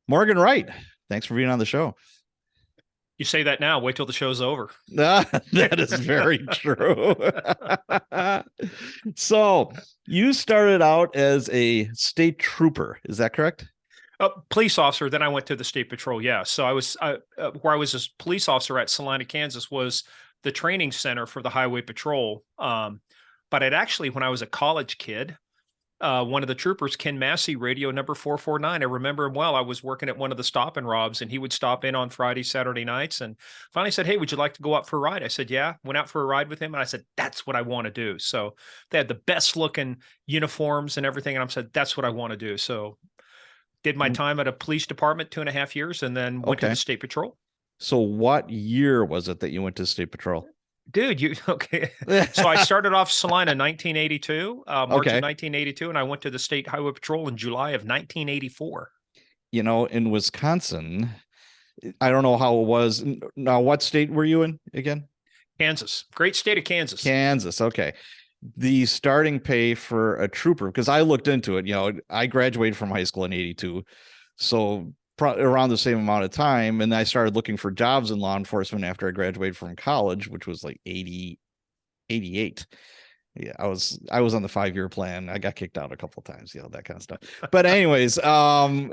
Morgan Wright, thanks for being on the show. You say that now, wait till the show's over. That is very true. So you started out as a state trooper, is that correct? Police officer, then I went to the state patrol. Yeah. So where I was a police officer at Salina, Kansas was the training center for the highway patrol. But it actually, when I was a college kid, one of the troopers, Ken Massey, radio number 449. I remember him well. I was working at one of the stop and robs, and he would stop in on Friday, Saturday nights, and finally said, "Hey, would you like to go out for a ride?" I said, "Yeah." Went out for a ride with him, and I said, "That's what I want to do." So they had the best looking uniforms and everything, and I said, "That's what I want to do." So did my time at a police department 2.5 years, and then went to the Okay. state patrol. So what year was it that you went to state patrol? Dude, you okay? So I started off Salina 1982, March of Okay. 1982, and I went to the state highway patrol in July of 1984. In Wisconsin, I don't know how it was. Now, what state were you in again? Kansas, great state of Kansas. Kansas. Okay. The starting pay for a trooper, because I looked into it, I graduated from high school in 82. So around the same amount of time. And I started looking for jobs in law enforcement after I graduated from college, which was like 80, 88. Yeah, I was on the 5-year plan. I got kicked out a couple of times, that kind of stuff. But anyways, I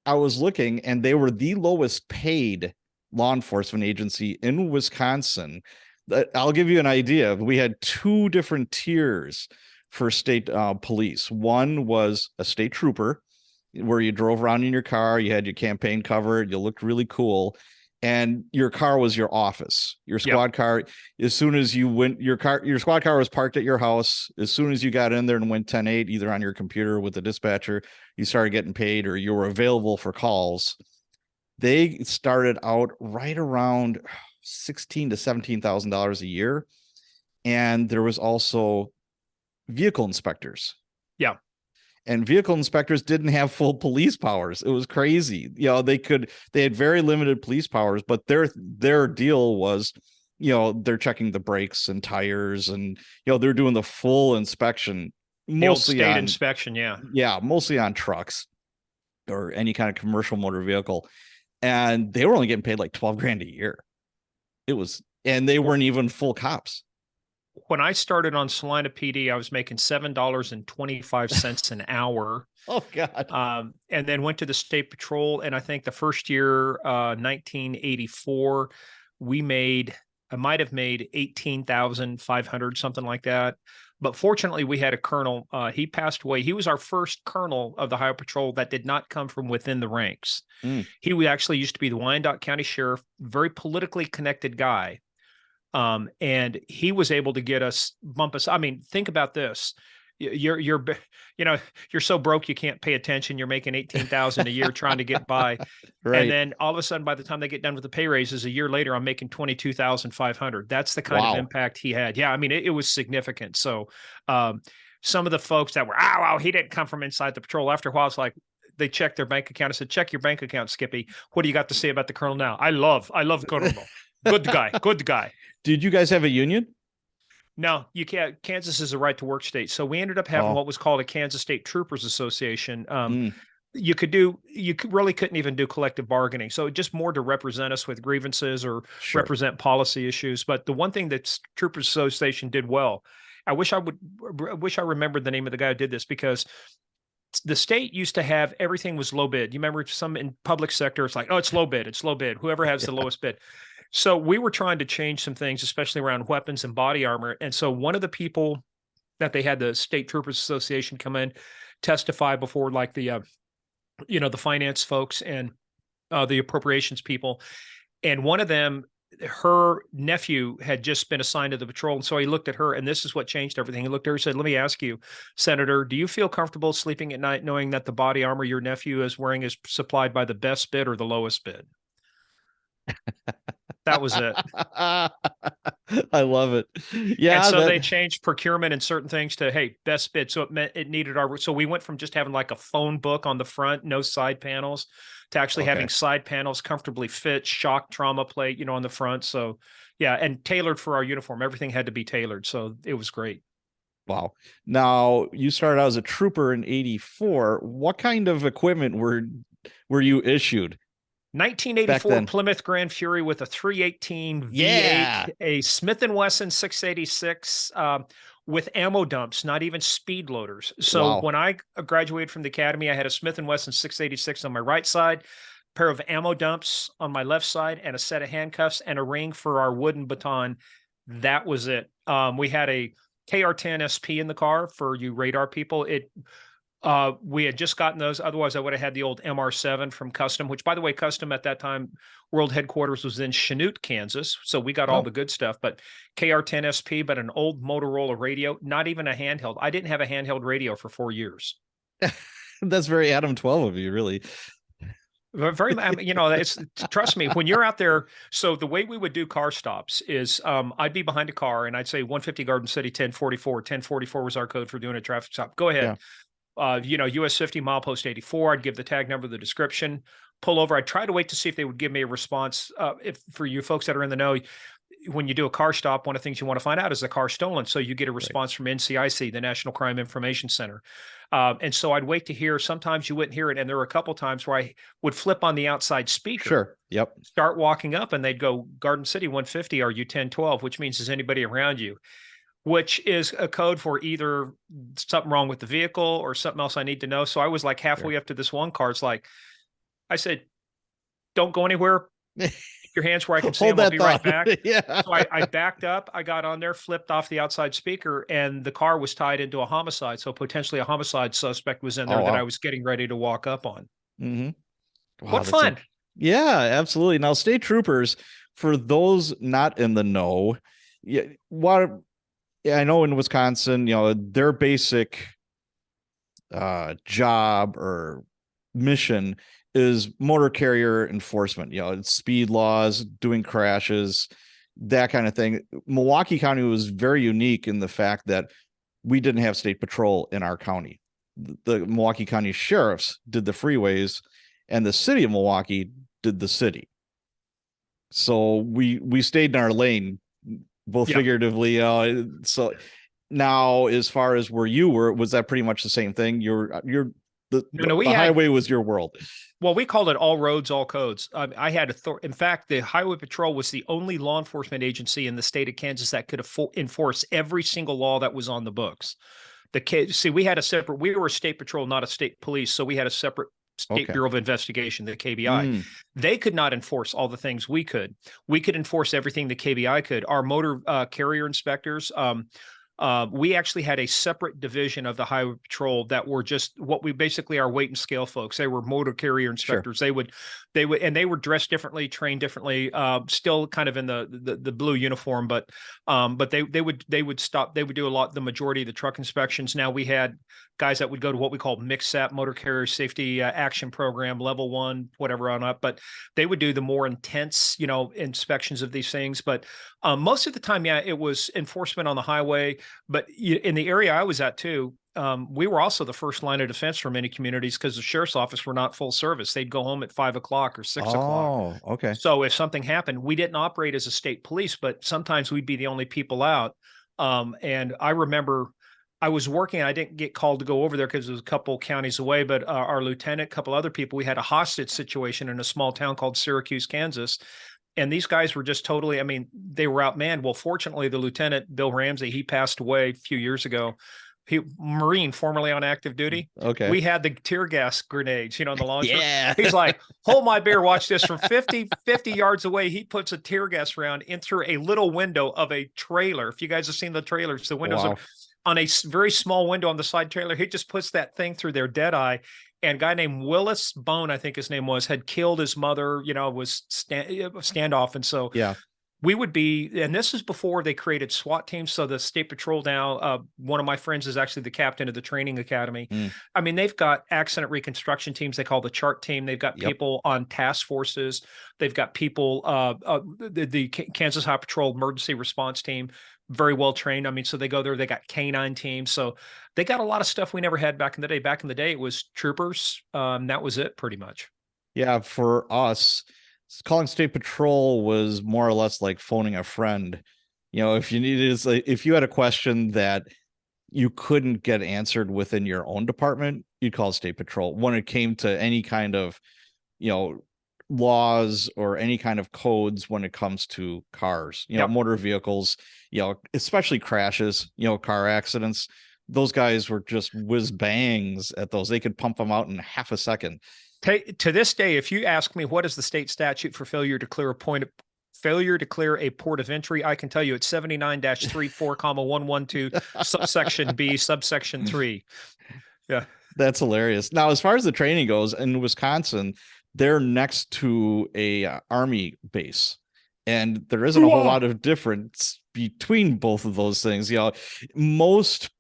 was looking and they were the lowest paid law enforcement agency in Wisconsin. I'll give you an idea. We had two different tiers for state police. One was a state trooper, where you drove around in your car, you had your campaign covered, you looked really cool, and your car was your office, your squad car. As soon as you went, your squad car was parked at your house. As soon as you got in there and went 10-8, either on your computer with the dispatcher, you started getting paid or you were available for calls. They started out right around $16,000 to $17,000 a year. And there was also vehicle inspectors. Yeah. And vehicle inspectors didn't have full police powers. It was crazy. They had very limited police powers, but their deal was, they're checking the brakes and tires, and they're doing the full inspection, the old state inspection. Yeah, mostly on trucks or any kind of commercial motor vehicle. And they were only getting paid like 12 grand a year. And they weren't even full cops. When I started on Salina PD, I was making $7.25 an hour. Oh God. And then went to the state patrol. And I think the first year, 1984, I might have made 18,500, something like that. But fortunately, we had a colonel. He passed away. He was our first colonel of the Highway Patrol that did not come from within the ranks. He actually used to be the Wyandotte County Sheriff, very politically connected guy. And he was able to bump us. I mean, think about this. You're so broke you can't pay attention. You're making 18,000 a year trying to get by, Right. And then all of a sudden, by the time they get done with the pay raises, a year later, I'm making 22,500. That's the kind of impact he had. Yeah, I mean, it was significant. So, some of the folks that were, he didn't come from inside the patrol. After a while, it's like they checked their bank account. I said, "Check your bank account, Skippy. What do you got to say about the colonel now?" I love Colonel. Good guy. Did you guys have a union? No, you can't. Kansas is a right to work state. So we ended up having what was called a Kansas State Troopers Association. You really couldn't even do collective bargaining. So just more to represent us with grievances or represent policy issues. But the one thing that Troopers Association did well, I wish I remembered the name of the guy who did this, because the state used to have everything was low bid. You remember some in public sector, it's like, oh, it's low bid. Whoever has the lowest bid. So we were trying to change some things, especially around weapons and body armor. And so one of the people that they had the State Troopers Association come in, testify before, like the finance folks and the appropriations people. And one of them, her nephew had just been assigned to the patrol. And so he looked at her, and this is what changed everything. He looked at her and said, "Let me ask you, Senator, do you feel comfortable sleeping at night knowing that the body armor your nephew is wearing is supplied by the best bid or the lowest bid?" That was it. I love it. Yeah. And so they changed procurement and certain things to, hey, best bid. So it meant it needed so we went from just having like a phone book on the front, no side panels, to actually having side panels comfortably fit, shock trauma plate, on the front. So yeah. And tailored for our uniform. Everything had to be tailored. So it was great. Wow. Now, you started out as a trooper in 84. What kind of equipment were you issued back 1984 then? Plymouth Grand Fury with a 318 V8, Yeah. a Smith & Wesson 686 with ammo dumps, not even speed loaders. So Wow. when I graduated from the academy, I had a Smith & Wesson 686 on my right side, pair of ammo dumps on my left side, and a set of handcuffs and a ring for our wooden baton. That was it. We had a KR10 SP in the car for you radar people. We had just gotten those. Otherwise, I would have had the old MR7 from Custom, which, by the way, Custom at that time, world headquarters was in Chanute, Kansas. So we got all the good stuff. But KR10 SP, but an old Motorola radio, not even a handheld. I didn't have a handheld radio for 4 years. That's very Adam 12 of you, really. Very, you know, it's, trust me, when you're out there. So the way we would do car stops is I'd be behind a car and I'd say 150 Garden City, 1044. 1044 was our code for doing a traffic stop. Go ahead. Yeah. You know, US 50 milepost 84. I'd give the tag number, the description, pull over. I'd try to wait to see if they would give me a response. If for you folks that are in the know, when you do a car stop, one of the things you want to find out is the car stolen. So you get a response from NCIC, the National Crime Information Center. And so I'd wait to hear. Sometimes you wouldn't hear it. And there were a couple of times where I would flip on the outside speaker. Sure. Yep. Start walking up and they'd go, Garden City 150, are you 1012? Which means, is anybody around you? Which is a code for either something wrong with the vehicle or something else I need to know. So I was like halfway up to this one car. It's like, I said, don't go anywhere. Keep your hands where I can see them. I'll be right back. Yeah. So I backed up. I got on there, flipped off the outside speaker, and the car was tied into a homicide. So potentially a homicide suspect was in there that I was getting ready to walk up on. Wow, what fun. Yeah, absolutely. Now, state troopers, for those not in the know, I know in Wisconsin, you know, their basic job or mission is motor carrier enforcement. You know, it's speed laws, doing crashes, that kind of thing. Milwaukee County was very unique in the fact that we didn't have state patrol in our county. The Milwaukee County sheriffs did the freeways, and the city of Milwaukee did the city. So we stayed in our lane, both figuratively. So now, as far as where you were, was that pretty much the same thing? The highway was your world. Well, we called it all roads, all codes. I had in fact, the Highway Patrol was the only law enforcement agency in the state of Kansas that could enforce every single law that was on the books. We had a separate. We were a state patrol, not a state police, so we had a separate State Bureau of Investigation, the KBI. They could not enforce all the things we could. We could enforce everything the KBI could. Our motor carrier inspectors, we actually had a separate division of the Highway Patrol that were just what we basically are weight and scale folks. They were motor carrier inspectors. Sure. They were dressed differently, trained differently, still kind of in the blue uniform, but they would do the majority of the truck inspections. Now we had guys that would go to what we call MCSAP, Motor Carrier Safety Action Program, level 1, whatever on up, but they would do the more intense, inspections of these things. But most of the time, it was enforcement on the highway. But in the area I was at too, we were also the first line of defense for many communities because the sheriff's office were not full service. They'd go home at 5 o'clock or 6 o'clock. Oh, okay. So if something happened, we didn't operate as a state police, but sometimes we'd be the only people out. And I remember I was working. I didn't get called to go over there because it was a couple counties away, but our lieutenant, a couple other people, we had a hostage situation in a small town called Syracuse, Kansas. And these guys were just totally, they were outmanned. Well, fortunately, the lieutenant, Bill Ramsey, he passed away a few years ago. Marine, formerly on active duty. Okay. We had the tear gas grenades, in the launcher. Yeah. He's like, hold my beer, watch this. From 50 yards away, he puts a tear gas round in through a little window of a trailer. If you guys have seen the trailers, the windows are on a very small window on the side trailer. He just puts that thing through their dead eye. And a guy named Willis Bone, I think his name was, had killed his mother, was standoff. And so we would be, and this is before they created SWAT teams. So the State Patrol now, one of my friends is actually the captain of the training academy. They've got accident reconstruction teams. They call the CHART team. They've got people on task forces. They've got people, the Kansas Highway Patrol emergency response team, very well trained. So they go there, they got canine teams. So they got a lot of stuff we never had back in the day. Back in the day, it was troopers. That was it pretty much. Yeah. For us, calling state patrol was more or less like phoning a friend. If you needed, if you had a question that, you couldn't get answered within your own department, you'd call state patrol. When it came to any kind of, you know, laws or any kind of codes when it comes to cars, you know, motor vehicles, you know, especially crashes, you know, car accidents, those guys were just whiz bangs at those. They could pump them out in half a second. To this day, if you ask me what is the state statute for failure to clear a port of entry, I can tell you it's 79-34, 112, subsection B, subsection 3. Yeah. That's hilarious. Now, as far as the training goes, in Wisconsin, they're next to a Army base, and there isn't a whole lot of difference between both of those things. You know, most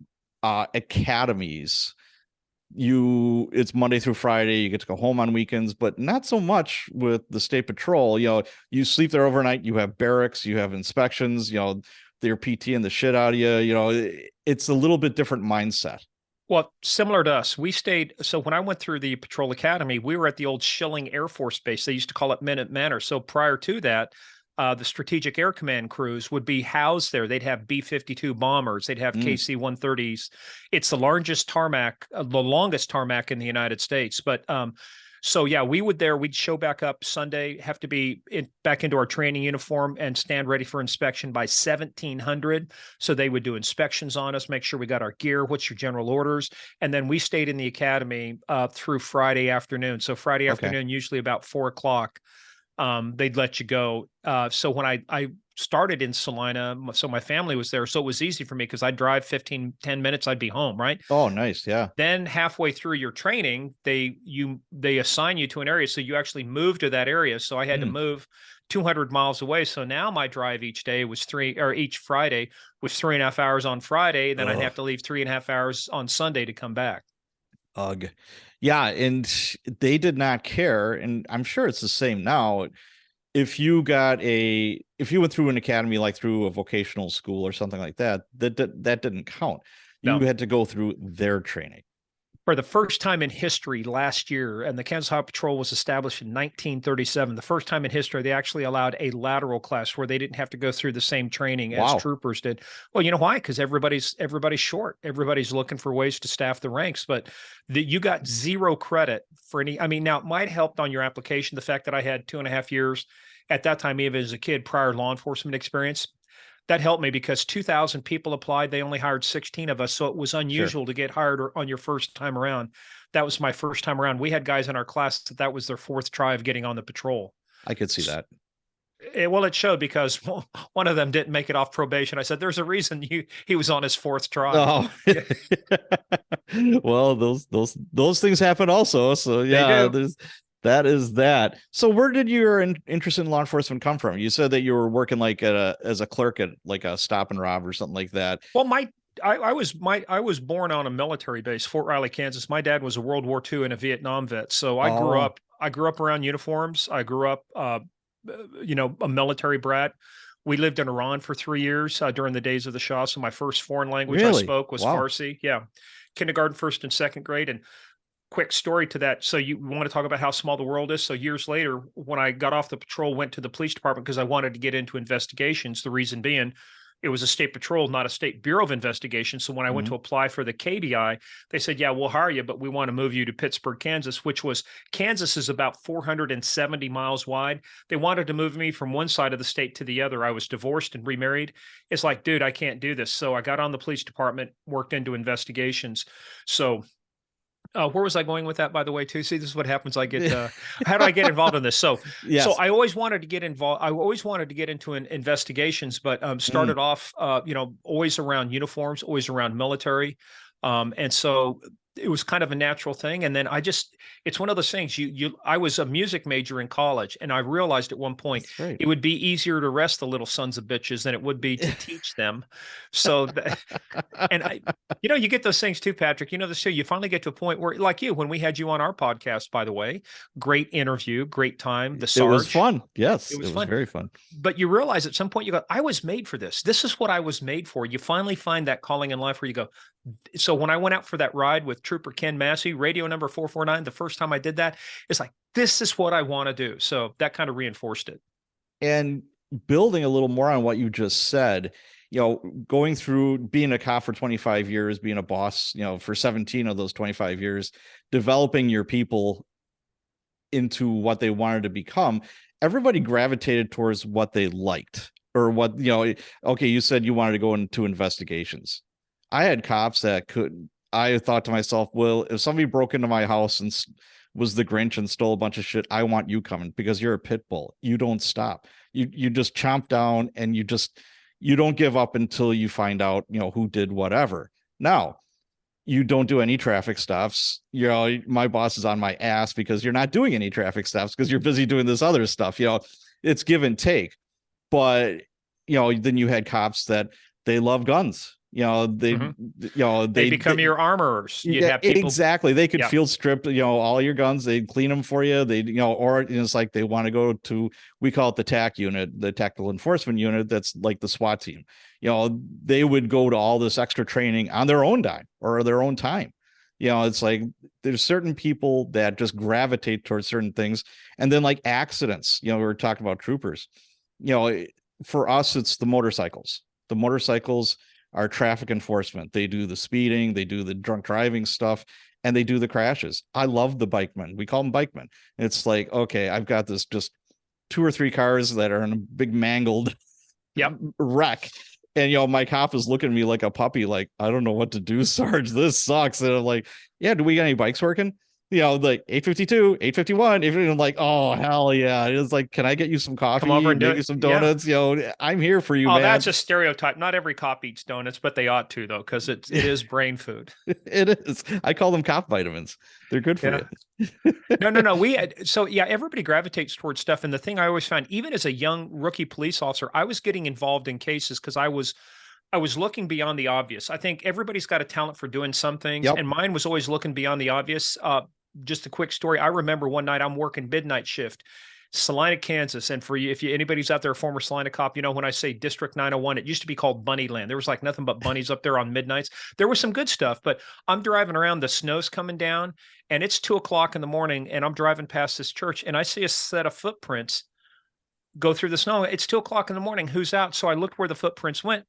academies, it's Monday through Friday, you get to go home on weekends, but not so much with the state patrol. You know, you sleep there overnight, you have barracks, you have inspections, you know, they're PT and the shit out of you. You know, it's a little bit different mindset. Well, similar to us, we stayed. So when I went through the Patrol Academy, we were at the old Schilling Air Force Base. They used to call it Minute Manor. So prior to that, the Strategic Air Command crews would be housed there. They'd have B-52 bombers. They'd have KC-130s. It's the longest tarmac in the United States. But so yeah, we'd show back up Sunday, have to be back into our training uniform and stand ready for inspection by 1700. So they would do inspections on us, make sure we got our gear, what's your general orders. And then we stayed in the academy through Friday afternoon. So Friday afternoon, usually about 4:00. They'd let you go. So when I started in Salina, so my family was there. So it was easy for me because I'd drive 10 minutes, I'd be home, right? Oh, nice. Yeah. Then halfway through your training, they assign you to an area. So you actually move to that area. So I had to move 200 miles away. So now my drive each Friday was 3.5 hours on Friday. Then I'd have to leave 3.5 hours on Sunday to come back. Ugh. Yeah, and they did not care, and I'm sure it's the same now. If you went through an academy, like through a vocational school or something like that, that didn't count. You had to go through their training. For the first time in history last year, and the Kansas Highway Patrol was established in 1937, the first time in history, they actually allowed a lateral class where they didn't have to go through the same training as troopers did. Well, you know why? Because everybody's short. Everybody's looking for ways to staff the ranks, but you got zero credit for any. I mean, now it might help on your application, the fact that I had 2.5 years at that time, even as a kid, prior law enforcement experience. That helped me because 2,000 people applied. They only hired 16 of us. So it was unusual to get hired on your first time around. That was my first time around. We had guys in our class that was their fourth try of getting on the patrol. I could see that. Well, it showed because one of them didn't make it off probation. I said, there's a reason he was on his fourth try. Oh, well, those things happen also. So yeah, that is that. So where did your interest in law enforcement come from? You said that you were working like as a clerk at like a stop and rob or something like that. Well, I was born on a military base, Fort Riley, Kansas. My dad was a World War II and a Vietnam vet. So I grew up around uniforms. I grew up a military brat. We lived in Iran for 3 years during the days of the Shah. So my first foreign language I spoke was Farsi. Yeah. Kindergarten, first and second grade. And quick story to that. So you want to talk about how small the world is. So years later, when I got off the patrol, went to the police department because I wanted to get into investigations. The reason being, it was a state patrol, not a state bureau of investigation. So when I went to apply for the KBI, they said, yeah, we'll hire you, but we want to move you to Pittsburgh, Kansas, Kansas is about 470 miles wide. They wanted to move me from one side of the state to the other. I was divorced and remarried. It's like, dude, I can't do this. So I got on the police department, worked into investigations. So where was I going with that, by the way, too? See, this is what happens. How do I get involved in this? So, so I always wanted to get involved. I always wanted to get into investigations, but started off, always around uniforms, always around military. And so it was kind of a natural thing. And then it's one of those things I was a music major in college, and I realized at one point it would be easier to arrest the little sons of bitches than it would be to teach them. So, you get those things too, Patrick, this too, you finally get to a point where, like when we had you on our podcast, by the way, great interview, great time. It was fun. Yes. It was very fun. But you realize at some point you go, I was made for this. This is what I was made for. You finally find that calling in life where you go. So when I went out for that ride with Trooper Ken Massey, radio number 449, the first time I did that, it's like, this is what I want to do. So that kind of reinforced it. And building a little more on what you just said, going through being a cop for 25 years, being a boss, for 17 of those 25 years, developing your people into what they wanted to become, everybody gravitated towards what they liked or what, okay, you said you wanted to go into investigations. I had cops that I thought to myself, well, if somebody broke into my house and was the Grinch and stole a bunch of shit, I want you coming because you're a pit bull. You don't stop. You just chomp down and you don't give up until you find out, who did whatever. Now, you don't do any traffic stops. My boss is on my ass because you're not doing any traffic stops because you're busy doing this other stuff. It's give and take. But, then you had cops that they love guns. They become your armorers. You'd have people exactly. They could field strip, all your guns. They'd clean them for you. Or it's like they want to go to, we call it the TAC unit, the tactical enforcement unit. That's like the SWAT team. They would go to all this extra training on their own dime or their own time. It's like there's certain people that just gravitate towards certain things. And then like accidents, we were talking about troopers, for us, it's the motorcycles. The motorcycles are traffic enforcement. They do the speeding, they do the drunk driving stuff, and they do the crashes. I love the bikemen. We call them bikemen. It's like, okay, I've got this just 2 or 3 cars that are in a big mangled wreck. And, my cop is looking at me like a puppy, like, I don't know what to do, Sarge. This sucks. And I'm like, yeah, do we got any bikes working? Like 852, 851, I'm like, oh, hell yeah. It's like, can I get you some coffee? Come over and maybe some donuts? Yeah. I'm here for you, man. That's a stereotype. Not every cop eats donuts, but they ought to, though, because it is brain food. It is. I call them cop vitamins. They're good for you. No. Everybody gravitates towards stuff. And the thing I always found, even as a young rookie police officer, I was getting involved in cases because I was looking beyond the obvious. I think everybody's got a talent for doing some things, and mine was always looking beyond the obvious. Just a quick story. I remember one night I'm working midnight shift, Salina, Kansas. And for you, if anybody's out there, a former Salina cop, when I say District 901, it used to be called Bunnyland. There was like nothing but bunnies up there on midnights. There was some good stuff, but I'm driving around, the snow's coming down, and it's 2:00 in the morning, and I'm driving past this church, and I see a set of footprints go through the snow. It's 2:00 in the morning. Who's out? So I looked where the footprints went.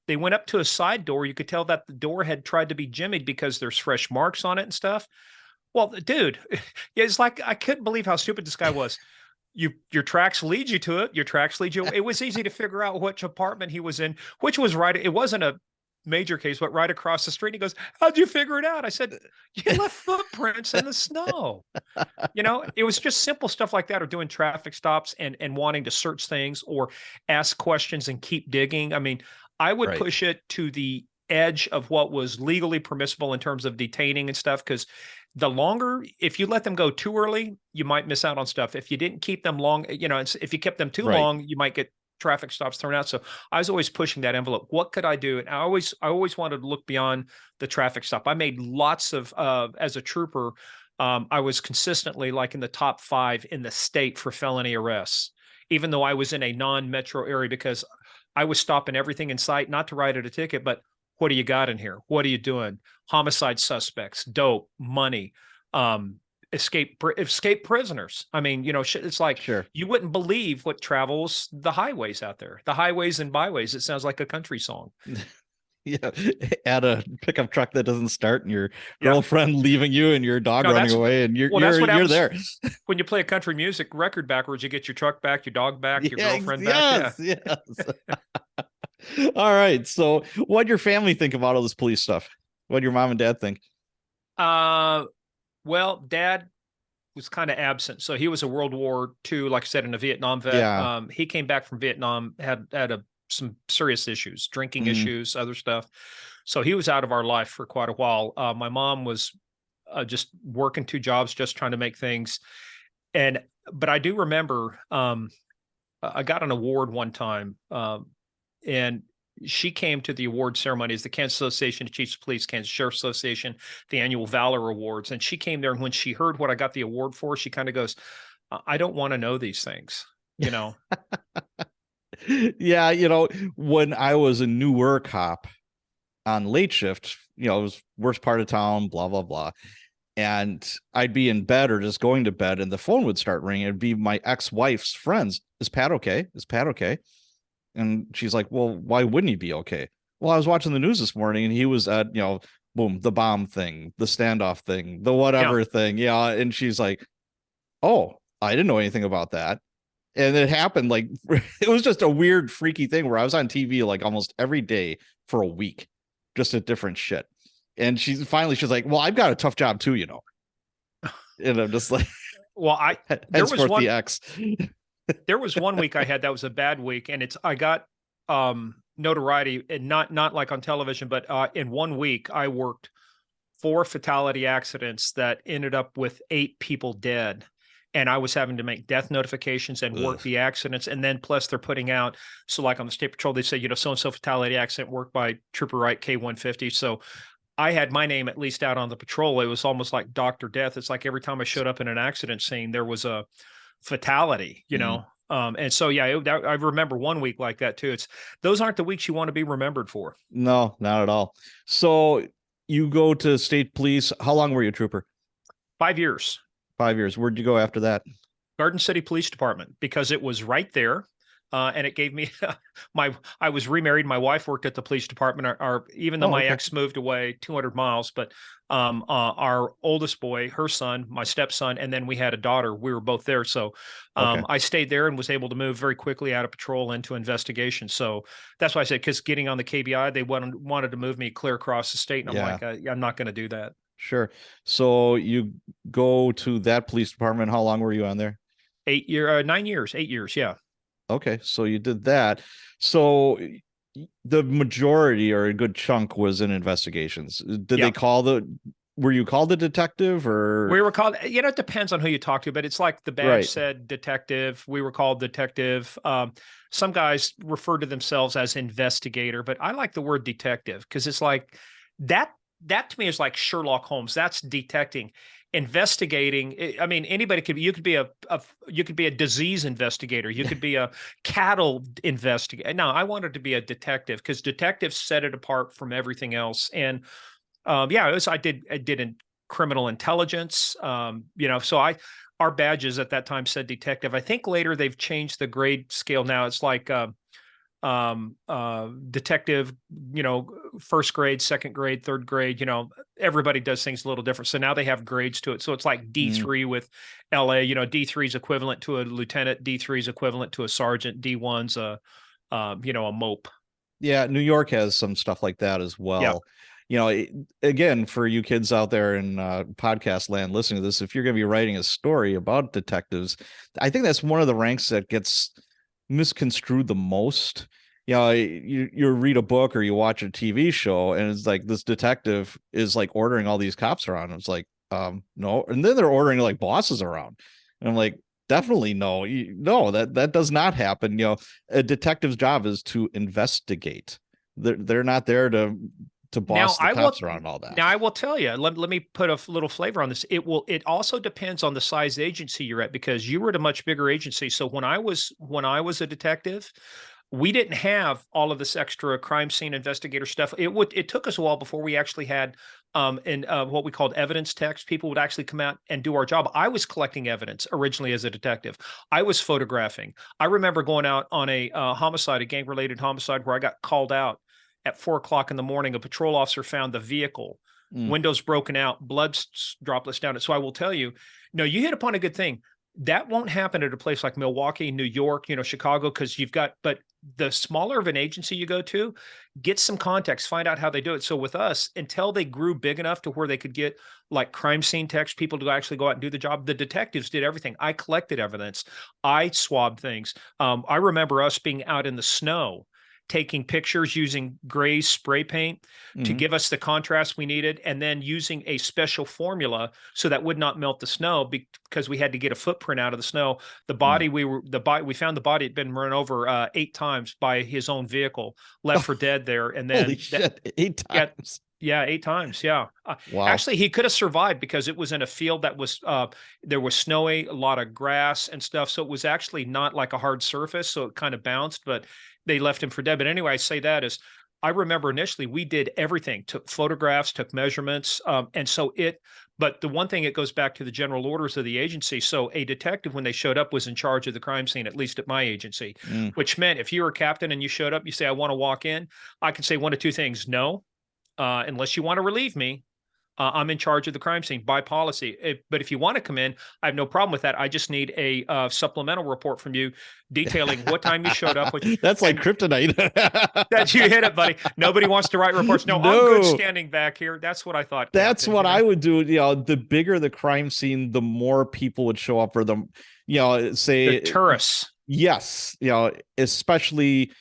They went up to a side door. You could tell that the door had tried to be jimmied because there's fresh marks on it and stuff. Well, dude, it's like, I couldn't believe how stupid this guy was. Your tracks lead you to it. Your tracks lead you. It was easy to figure out which apartment he was in, which was right. It wasn't a major case, but right across the street. He goes, how'd you figure it out? I said, you left footprints in the snow. It was just simple stuff like that, or doing traffic stops and wanting to search things or ask questions and keep digging. I mean, I would push it to the edge of what was legally permissible in terms of detaining and stuff, because if you let them go too early, you might miss out on stuff. If you didn't keep them long, if you kept them too long, you might get traffic stops thrown out. So I was always pushing that envelope. What could I do? And I always wanted to look beyond the traffic stop. I made lots of, as a trooper, I was consistently like in the top 5 in the state for felony arrests, even though I was in a non-metro area, because I was stopping everything in sight, not to write it a ticket, but what do you got in here? What are you doing? Homicide suspects, dope, money, escape prisoners. I mean, it's like, you wouldn't believe what travels the highways out there, the highways and byways. It sounds like a country song. Yeah. Add a pickup truck that doesn't start, and your girlfriend leaving you, and your dog running away, and you're there. When you play a country music record backwards, you get your truck back, your dog back, your girlfriend back. Yes. All right. So what'd your family think about all this police stuff? What'd your mom and dad think? Well, Dad was kind of absent. So he was a World War II, like I said, in a Vietnam vet. Yeah. He came back from Vietnam, had some serious issues, drinking issues, other stuff. So he was out of our life for quite a while. My mom was just working 2 jobs, just trying to make things. But I do remember I got an award one time, and she came to the award ceremony. It's the Kansas Association of Chiefs of Police, Kansas Sheriff's Association, the annual Valor Awards. And she came there, and when she heard what I got the award for, she kind of goes, I don't want to know these things, Yeah. When I was a newer cop on late shift, it was worst part of town, blah, blah, blah. And I'd be in bed or just going to bed, and the phone would start ringing. It'd be my ex-wife's friends. Is Pat okay? Is Pat okay? And she's like, well, why wouldn't he be okay? Well, I was watching the news this morning and he was at, boom, the bomb thing, the standoff thing, the Yeah. whatever thing. Yeah. And she's like, oh, I didn't know anything about that. And it happened like, it was just a weird, freaky thing where I was on TV like almost every day for a week, just at different shit. And she's like, well, I've got a tough job too, And I'm just like, well, there was henceforth one, the X. there was one week I had that was a bad week, and I got notoriety, and not like on television, but in 1 week I worked 4 fatality accidents that ended up with 8 people dead. And I was having to make death notifications and work the accidents. And then plus they're putting out, so like on the State Patrol, they say, so-and-so fatality accident worked by Trooper Wright K-150. So I had my name at least out on the patrol. It was almost like Dr. Death. It's like every time I showed up in an accident scene, there was a fatality, and so, yeah, I remember 1 week like that too. Those aren't the weeks you want to be remembered for. No, not at all. So you go to state police. How long were you a trooper? 5 years. 5 years. Where'd you go after that? Garden City Police Department, because it was right there. And it gave me I was remarried. My wife worked at the police department. Even though my ex moved away 200 miles, but our oldest boy, her son, my stepson, and then we had a daughter. We were both there. So I stayed there and was able to move very quickly out of patrol into investigation. So that's why I said, because getting on the KBI, they wanted to move me clear across the state. And I'm like, I'm not going to do that. Sure. So you go to that police department. How long were you on there? 8 years. Yeah. Okay, so you did that. So the majority or a good chunk was in investigations. Did they were you called a detective or? We were called, it depends on who you talk to, but it's like the badge said detective. We were called detective. Some guys refer to themselves as investigator, but I like the word detective because it's like that to me is like Sherlock Holmes. That's detecting. Investigating, I mean, anybody you could be a disease investigator, you could be a cattle investigator. No, I wanted to be a detective because detectives set it apart from everything else. And I did in criminal intelligence. So our badges at that time said detective. I think later they've changed the grade scale. Now it's like detective, first grade, second grade, third grade, everybody does things a little different. So now they have grades to it. So it's like D3 with LA, D3 is equivalent to a lieutenant, D3 is equivalent to a sergeant, D1's a mope. Yeah. New York has some stuff like that as well. Yeah. Again, for you kids out there in podcast land listening to this, if you're going to be writing a story about detectives, I think that's one of the ranks that gets misconstrued the most. You read a book or you watch a TV show and it's like this detective is like ordering all these cops around. It's like, no. And then they're ordering like bosses around. And I'm like, definitely no. No, that does not happen. A detective's job is to investigate. They're not there to boss the cops around and all that. Now I will tell you, let me put a little flavor on this. It also depends on the size of the agency you're at, because you were at a much bigger agency. So when I was a detective, we didn't have all of this extra crime scene investigator stuff. It took us a while before we actually had what we called evidence techs. People would actually come out and do our job. I was collecting evidence originally as a detective. I was photographing. I remember going out on a homicide, a gang-related homicide, where I got called out at 4:00 in the morning. A patrol officer found the vehicle, windows broken out, blood droplets down it. So I will tell you, no, you hit upon a good thing. That won't happen at a place like Milwaukee, New York, Chicago, because but the smaller of an agency you go to, get some context, find out how they do it. So with us, until they grew big enough to where they could get like crime scene techs, people to actually go out and do the job, the detectives did everything. I collected evidence. I swabbed things. I remember us being out in the snow, taking pictures using gray spray paint to give us the contrast we needed, and then using a special formula so that would not melt the snow, because we had to get a footprint out of the snow. The body we found the body had been run over 8 times by his own vehicle, left for dead there. And then holy shit, 8 times. Yeah, 8 times. Yeah. Wow. Actually, he could have survived because it was in a field that was there was snowy, a lot of grass and stuff. So it was actually not like a hard surface. So it kind of bounced, but they left him for dead. But anyway, I say that as I remember initially we did everything, took photographs, took measurements. And so But the one thing, it goes back to the general orders of the agency. So a detective, when they showed up, was in charge of the crime scene, at least at my agency, which meant if you were a captain and you showed up, you say, I want to walk in. I could say one of two things. No, unless you want to relieve me, I'm in charge of the crime scene by policy. But if you want to come in, I have no problem with that. I just need a supplemental report from you detailing what time you showed up. That's like kryptonite. That you hit it, buddy. Nobody wants to write reports. No, I'm good standing back here. That's what I thought. That's Captain, what I would do. You know, the bigger the crime scene, the more people would show up for them. You know, say the tourists. Yes. You know, especially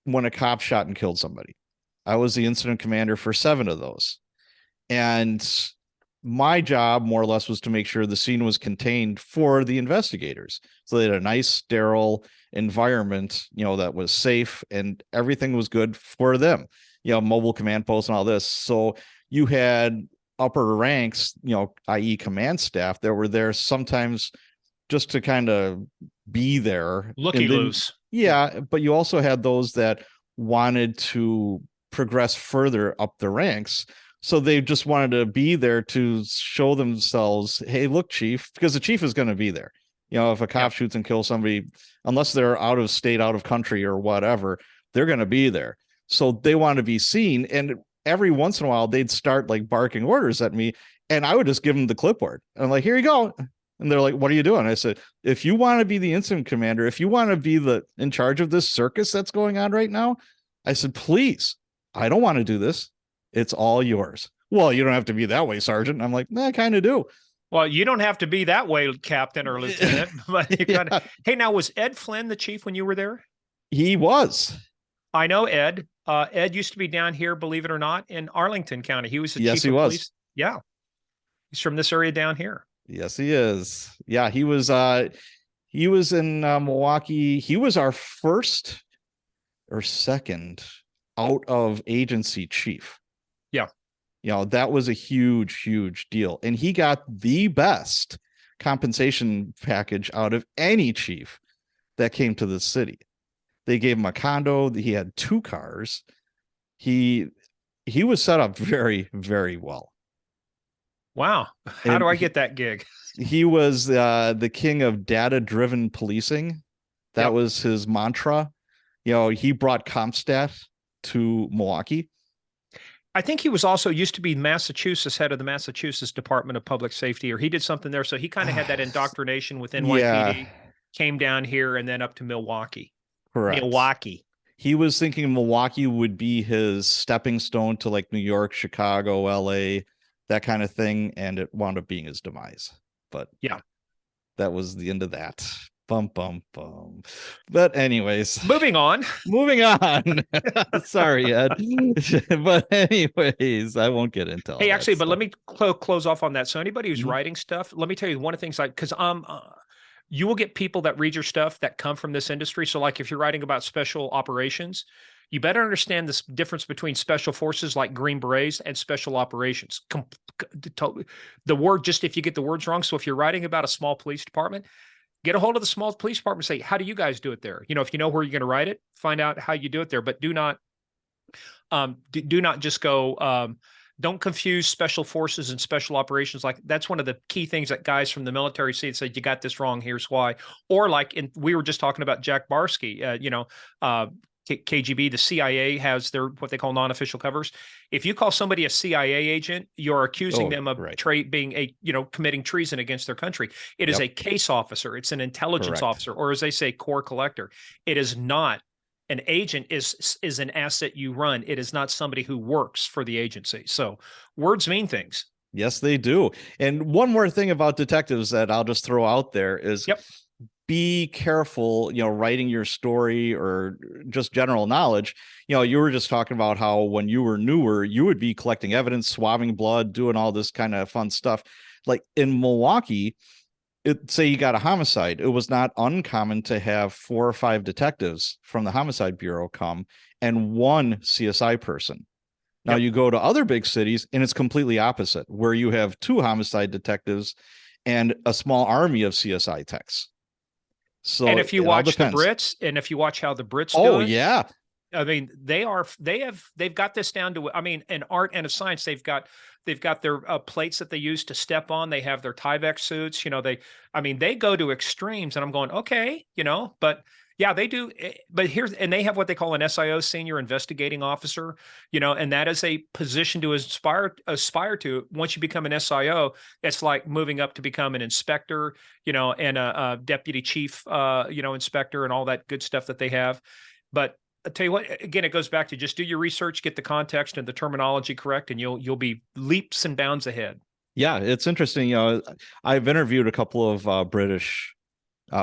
when a cop shot and killed somebody. I was the incident commander for 7 of those. And my job, more or less, was to make sure the scene was contained for the investigators. So they had a nice, sterile environment, you know, that was safe and everything was good for them. You know, mobile command posts and all this. So you had upper ranks, you know, i.e. command staff that were there sometimes just to kind of be there. Looky-loos. Yeah, but you also had those that wanted to progress further up the ranks. So they just wanted to be there to show themselves, hey, look, chief, because the chief is going to be there. You know, if a cop shoots and kills somebody, unless they're out of state, out of country or whatever, they're going to be there. So they want to be seen. And every once in a while, they'd start like barking orders at me. And I would just give them the clipboard. And I'm like, here you go. And they're like, what are you doing? I said, if you want to be the incident commander, if you want to be in charge of this circus that's going on right now, I said, please, I don't want to do this. It's all yours. Well, you don't have to be that way, Sergeant. I'm like, I kind of do. Well, you don't have to be that way, Captain or Lieutenant. But you kinda... Hey, now, was Ed Flynn the chief when you were there? He was. I know Ed. Ed used to be down here, believe it or not, in Arlington County. He was the chief of police. Police. Yeah. He's from this area down here. Yes, he is. Yeah, he was in Milwaukee. He was our first or second out of agency chief. Yeah. You know, that was a huge, huge deal. And he got the best compensation package out of any chief that came to the city. They gave him a condo. He had 2 cars. He was set up very, very well. Wow. How do I get that gig? He was the king of data-driven policing. That was his mantra. You know, he brought CompStat to Milwaukee. I think he was also used to be Massachusetts, head of the Massachusetts Department of Public Safety, or he did something there. So he kind of had that indoctrination with NYPD, came down here and then up to Milwaukee. Correct. Milwaukee. He was thinking Milwaukee would be his stepping stone to like New York, Chicago, LA, that kind of thing. And it wound up being his demise. But yeah, that was the end of that. Bum, bum, bum. But anyways, moving on. Sorry, Ed. But anyways, I won't get into all Hey, actually, but stuff. let me close off on that. So anybody who's writing stuff, let me tell you one of the things, because you will get people that read your stuff that come from this industry. So like if you're writing about special operations, you better understand this difference between special forces like Green Berets and special operations. The word, just if you get the words wrong. So if you're writing about a small police department, get a hold of the small police department and say, how do you guys do it there? You know, if you know where you're going to write it, find out how you do it there, but do not just go, don't confuse special forces and special operations. Like that's one of the key things that guys from the military see and say, you got this wrong. Here's why. Or like we were just talking about Jack Barsky, KGB, the CIA has their what they call non-official covers. If you call somebody a CIA agent, you're accusing them of being committing treason against their country. It is a case officer. It's an intelligence officer, or as they say, core collector. It is not an agent. Is an asset you run. It is not somebody who works for the agency. So words mean things. Yes, they do. And one more thing about detectives that I'll just throw out there is be careful, writing your story or just general knowledge. You were just talking about how when you were newer, you would be collecting evidence, swabbing blood, doing all this kind of fun stuff. Like in Milwaukee, say you got a homicide, it was not uncommon to have 4 or 5 detectives from the homicide bureau come and 1 CSI person. Now you go to other big cities and it's completely opposite, where you have 2 homicide detectives and a small army of CSI techs. So, and if you watch the Brits, and if you watch how the Brits do it, I mean, they've got this down to, I mean, an art and a science. They've got their plates that they use to step on. They have their Tyvek suits, I mean, they go to extremes, and I'm going, okay, but yeah, they do. But and they have what they call an SIO, senior investigating officer, and that is a position to aspire to. Once you become an SIO, it's like moving up to become an inspector, and a deputy chief, inspector, and all that good stuff that they have. But I'll tell you what, again, it goes back to just do your research, get the context and the terminology correct, and you'll be leaps and bounds ahead. Yeah, it's interesting. I've interviewed a couple of British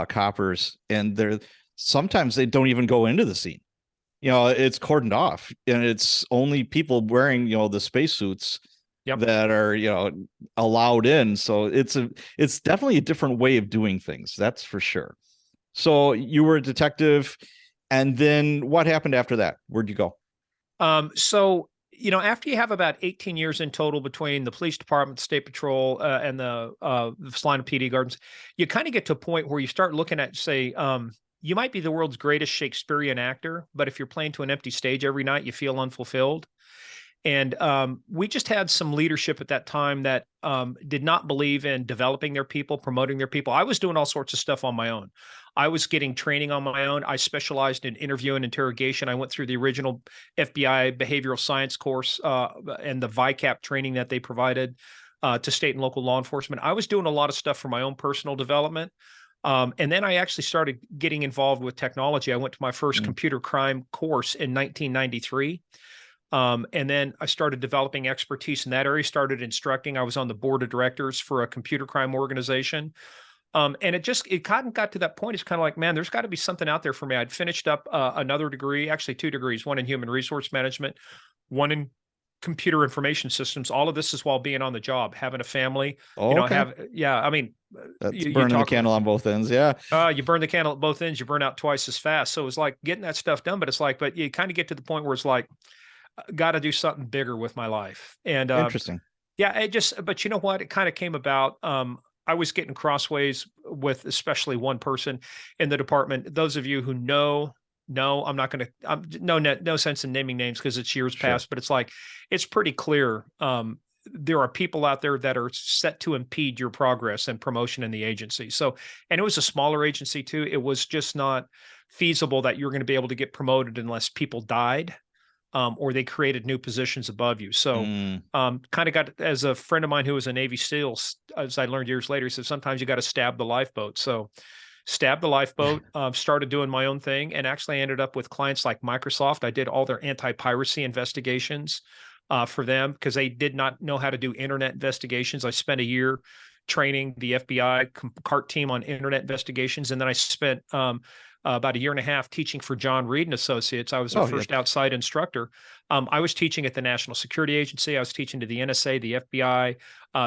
coppers, and sometimes they don't even go into the scene. It's cordoned off, and it's only people wearing, the spacesuits that are, allowed in. So it's definitely a different way of doing things. That's for sure. So you were a detective. And then what happened after that? Where'd you go? So, after you have about 18 years in total between the police department, state patrol, and the Salina PD Gardens, you kind of get to a point where you start looking at, say, you might be the world's greatest Shakespearean actor, but if you're playing to an empty stage every night, you feel unfulfilled. And we just had some leadership at that time that did not believe in developing their people, promoting their people. I was doing all sorts of stuff on my own. I was getting training on my own. I specialized in interview and interrogation. I went through the original FBI behavioral science course and the VICAP training that they provided to state and local law enforcement. I was doing a lot of stuff for my own personal development. And then I actually started getting involved with technology. I went to my first computer crime course in 1993. And then I started developing expertise in that area, started instructing. I was on the board of directors for a computer crime organization. And it kind of got to that point. It's kind of like, man, there's got to be something out there for me. I'd finished up another degree, actually 2 degrees, one in human resource management, one in computer information systems. All of this is while being on the job, having a family, I mean, that's burning the candle on both ends. Yeah. You burn the candle at both ends, you burn out twice as fast. So it was like getting that stuff done, but you kind of get to the point where it's like, got to do something bigger with my life. And interesting. Yeah, but you know what? It kind of came about. I was getting crossways with especially one person in the department. Those of you who know, I'm not going to, no sense in naming names because it's years past, but it's like, it's pretty clear. There are people out there that are set to impede your progress and promotion in the agency. So, and it was a smaller agency too. It was just not feasible that you're going to be able to get promoted unless people died. Or they created new positions above you. So kind of got, as a friend of mine who was a Navy SEAL, as I learned years later, he said, sometimes you got to stab the lifeboat. So stabbed the lifeboat, started doing my own thing, and actually ended up with clients like Microsoft. I did all their anti-piracy investigations for them because they did not know how to do internet investigations. I spent a year training the FBI CART team on internet investigations. And then I spent about a year and a half teaching for John Reed and Associates. I was their first outside instructor. I was teaching at the National Security Agency. I was teaching to the NSA, the FBI,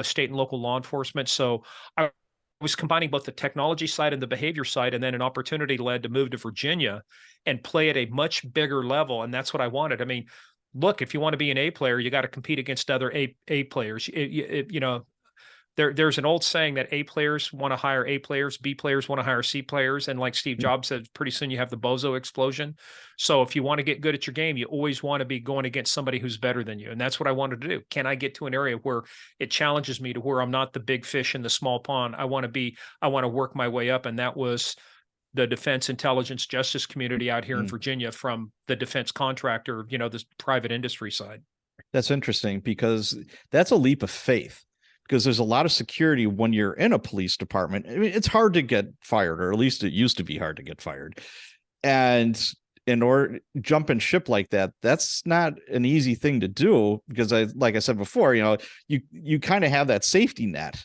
state and local law enforcement. So I was combining both the technology side and the behavior side, and then an opportunity led to move to Virginia and play at a much bigger level. And that's what I wanted. I mean, look, if you want to be an A player, you got to compete against other A players. There's an old saying that A players want to hire A players, B players want to hire C players. And like Steve Jobs said, pretty soon you have the bozo explosion. So if you want to get good at your game, you always want to be going against somebody who's better than you. And that's what I wanted to do. Can I get to an area where it challenges me to where I'm not the big fish in the small pond? I want to work my way up. And that was the defense intelligence justice community out here in Virginia, from the defense contractor, this private industry side. That's interesting because that's a leap of faith. Because there's a lot of security when you're in a police department. I mean, it's hard to get fired, or at least it used to be hard to get fired. And in order to jump in ship like that, that's not an easy thing to do because like I said before, you kind of have that safety net.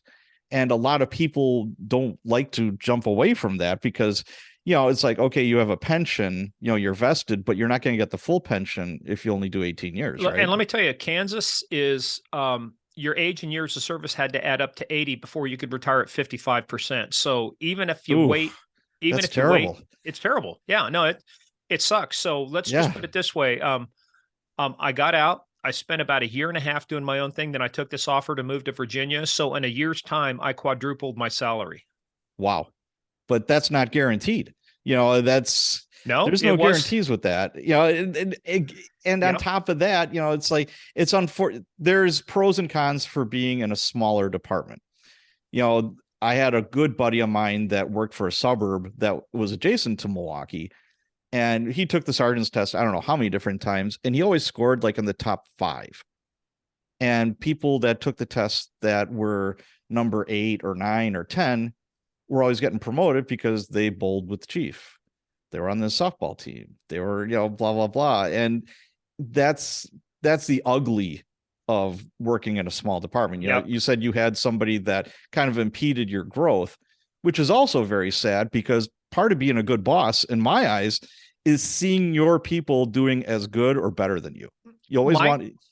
And a lot of people don't like to jump away from that because, it's like, okay, you have a pension, you're vested, but you're not going to get the full pension if you only do 18 years. Right? And let me tell you, Kansas is, your age and years of service had to add up to 80 before you could retire at 55%. So even if you wait, it's terrible. Yeah, no, it sucks. So let's just put it this way. I got out. I spent about a year and a half doing my own thing. Then I took this offer to move to Virginia. So in a year's time, I quadrupled my salary. Wow. But that's not guaranteed. No, there's it no was. guarantees with that, and on Yep. top of that, it's like, there's pros and cons for being in a smaller department. I had a good buddy of mine that worked for a suburb that was adjacent to Milwaukee, and he took the sergeant's test, I don't know how many different times, and he always scored like in the top 5. And people that took the tests that were number 8 or 9 or 10 were always getting promoted because they bowled with the chief. They were on the softball team. They were, blah, blah, blah. And that's the ugly of working in a small department. Yep. You said you had somebody that kind of impeded your growth, which is also very sad, because part of being a good boss, in my eyes, is seeing your people doing as good or better than you. You always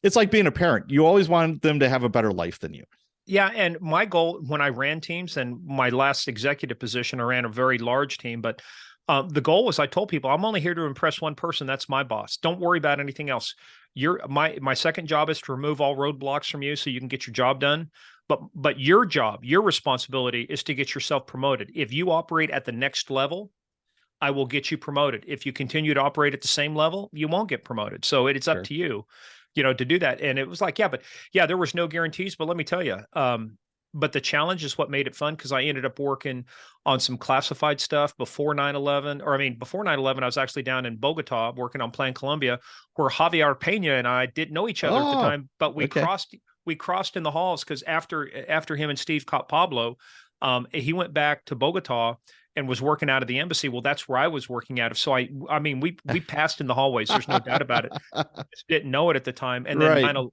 it's like being a parent. You always want them to have a better life than you. Yeah. And my goal when I ran teams, and my last executive position, I ran a very large team, but the goal was, I told people, I'm only here to impress one person. That's my boss. Don't worry about anything else. My second job is to remove all roadblocks from you so you can get your job done. But your job, your responsibility is to get yourself promoted. If you operate at the next level, I will get you promoted. If you continue to operate at the same level, you won't get promoted. So it's up to you, to do that. And it was like, there was no guarantees, but let me tell you, but the challenge is what made it fun, because I ended up working on some classified stuff before 9/11, before 9/11, I was actually down in Bogota working on Plan Colombia, where Javier Pena and I didn't know each other at the time, but we crossed in the halls, because after him and Steve caught Pablo, he went back to Bogota and was working out of the embassy. Well, that's where I was working out of. So we passed in the hallways. There's no doubt about it. Just didn't know it at the time. And then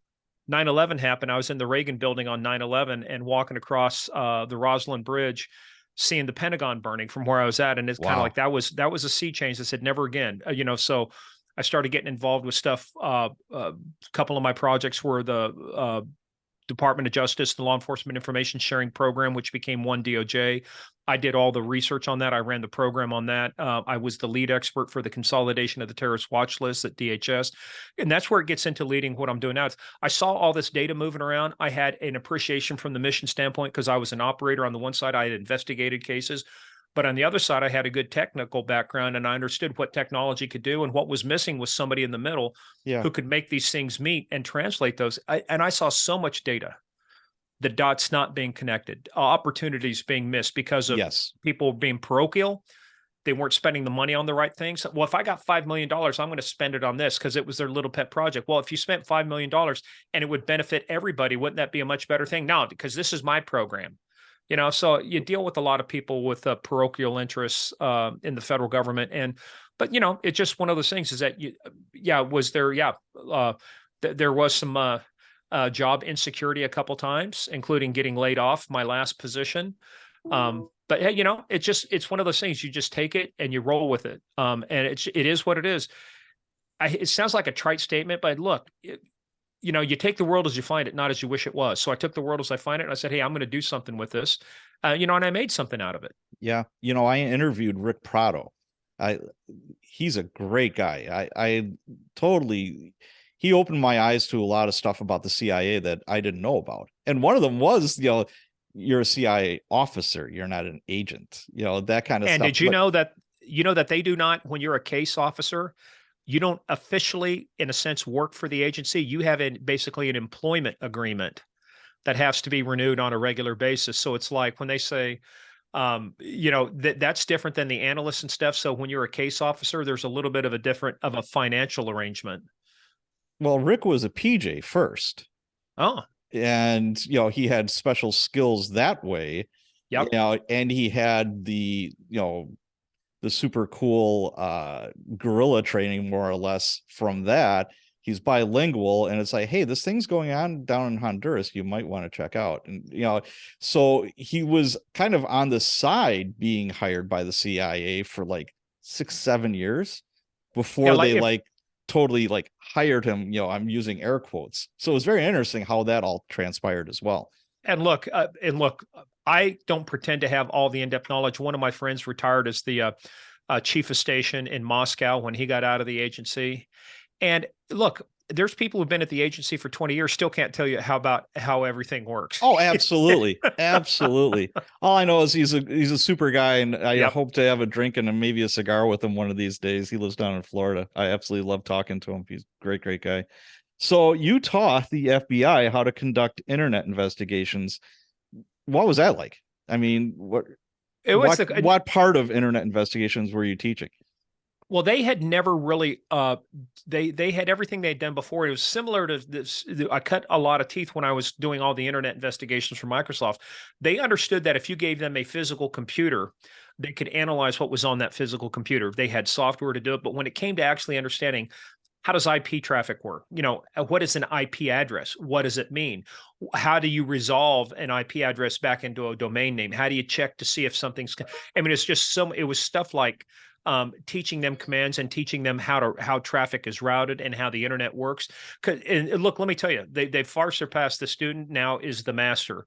9/11 happened. I was in the Reagan building on 9/11 and walking across the Roslyn Bridge, seeing the Pentagon burning from where I was at. And it's kind of like, that was a sea change. I said, never again, so I started getting involved with stuff. A couple of my projects were the Department of Justice, the Law Enforcement Information Sharing Program, which became One DOJ. I did all the research on that. I ran the program on that. I was the lead expert for the consolidation of the terrorist watch list at DHS. And that's where it gets into leading what I'm doing now. I saw all this data moving around. I had an appreciation from the mission standpoint, because I was an operator. On the one side, I had investigated cases. But on the other side, I had a good technical background, and I understood what technology could do. And what was missing was somebody in the middle who could make these things meet and translate those. And I saw so much data, the dots not being connected, opportunities being missed because of people being parochial. They weren't spending the money on the right things. Well, if I got $5 million, I'm going to spend it on this because it was their little pet project. Well, if you spent $5 million and it would benefit everybody, wouldn't that be a much better thing? No, because this is my program. So you deal with a lot of people with parochial interests in the federal government. But it's just one of those things is that, there was some job insecurity a couple times, including getting laid off my last position. But hey, it's one of those things, you just take it and you roll with it. And it is what it is. It sounds like a trite statement, but look, you take the world as you find it, not as you wish it was. So I took the world as I find it, and I said, hey, I'm going to do something with this. And I made something out of it. Yeah. I interviewed Rick Prado. He's a great guy. He opened my eyes to a lot of stuff about the CIA that I didn't know about. And one of them was, you're a CIA officer, you're not an agent, that kind of stuff. And did you know that they do not, when you're a case officer, you don't officially, in a sense, work for the agency. You have basically an employment agreement that has to be renewed on a regular basis. So it's like when they say, that's different than the analysts and stuff. So when you're a case officer, there's a little bit of a financial arrangement. Well, Rick was a PJ first. Oh. And, he had special skills that way. Yep. And he had the super cool guerrilla training, more or less, from that. He's bilingual, and it's like, hey, this thing's going on down in Honduras, you might want to check out. And so he was kind of on the side being hired by the CIA for like 6-7 years before they totally hired him. I'm using air quotes. So it was very interesting how that all transpired as well. And look, I don't pretend to have all the in-depth knowledge. One of my friends retired as the chief of station in Moscow when he got out of the agency. And look, there's people who've been at the agency for 20 years, still can't tell you how everything works. Oh, absolutely. Absolutely. All I know is he's a super guy, and I Yep. hope to have a drink and maybe a cigar with him one of these days. He lives down in Florida. I absolutely love talking to him. He's a great, great guy. So you taught the FBI how to conduct internet investigations. What was that like? I mean, what part of internet investigations were you teaching? Well, they had never really they had everything they'd done before. It was similar to this. I cut a lot of teeth when I was doing all the internet investigations for Microsoft. They understood that if you gave them a physical computer, they could analyze what was on that physical computer. They had software to do it, but when it came to actually understanding how does IP traffic work? What is an IP address? What does it mean? How do you resolve an IP address back into a domain name? How do you check to see if something's, I mean, it's just it was stuff like teaching them commands and teaching them how traffic is routed and how the internet works. And look, let me tell you, they far surpassed the student. Now is the master.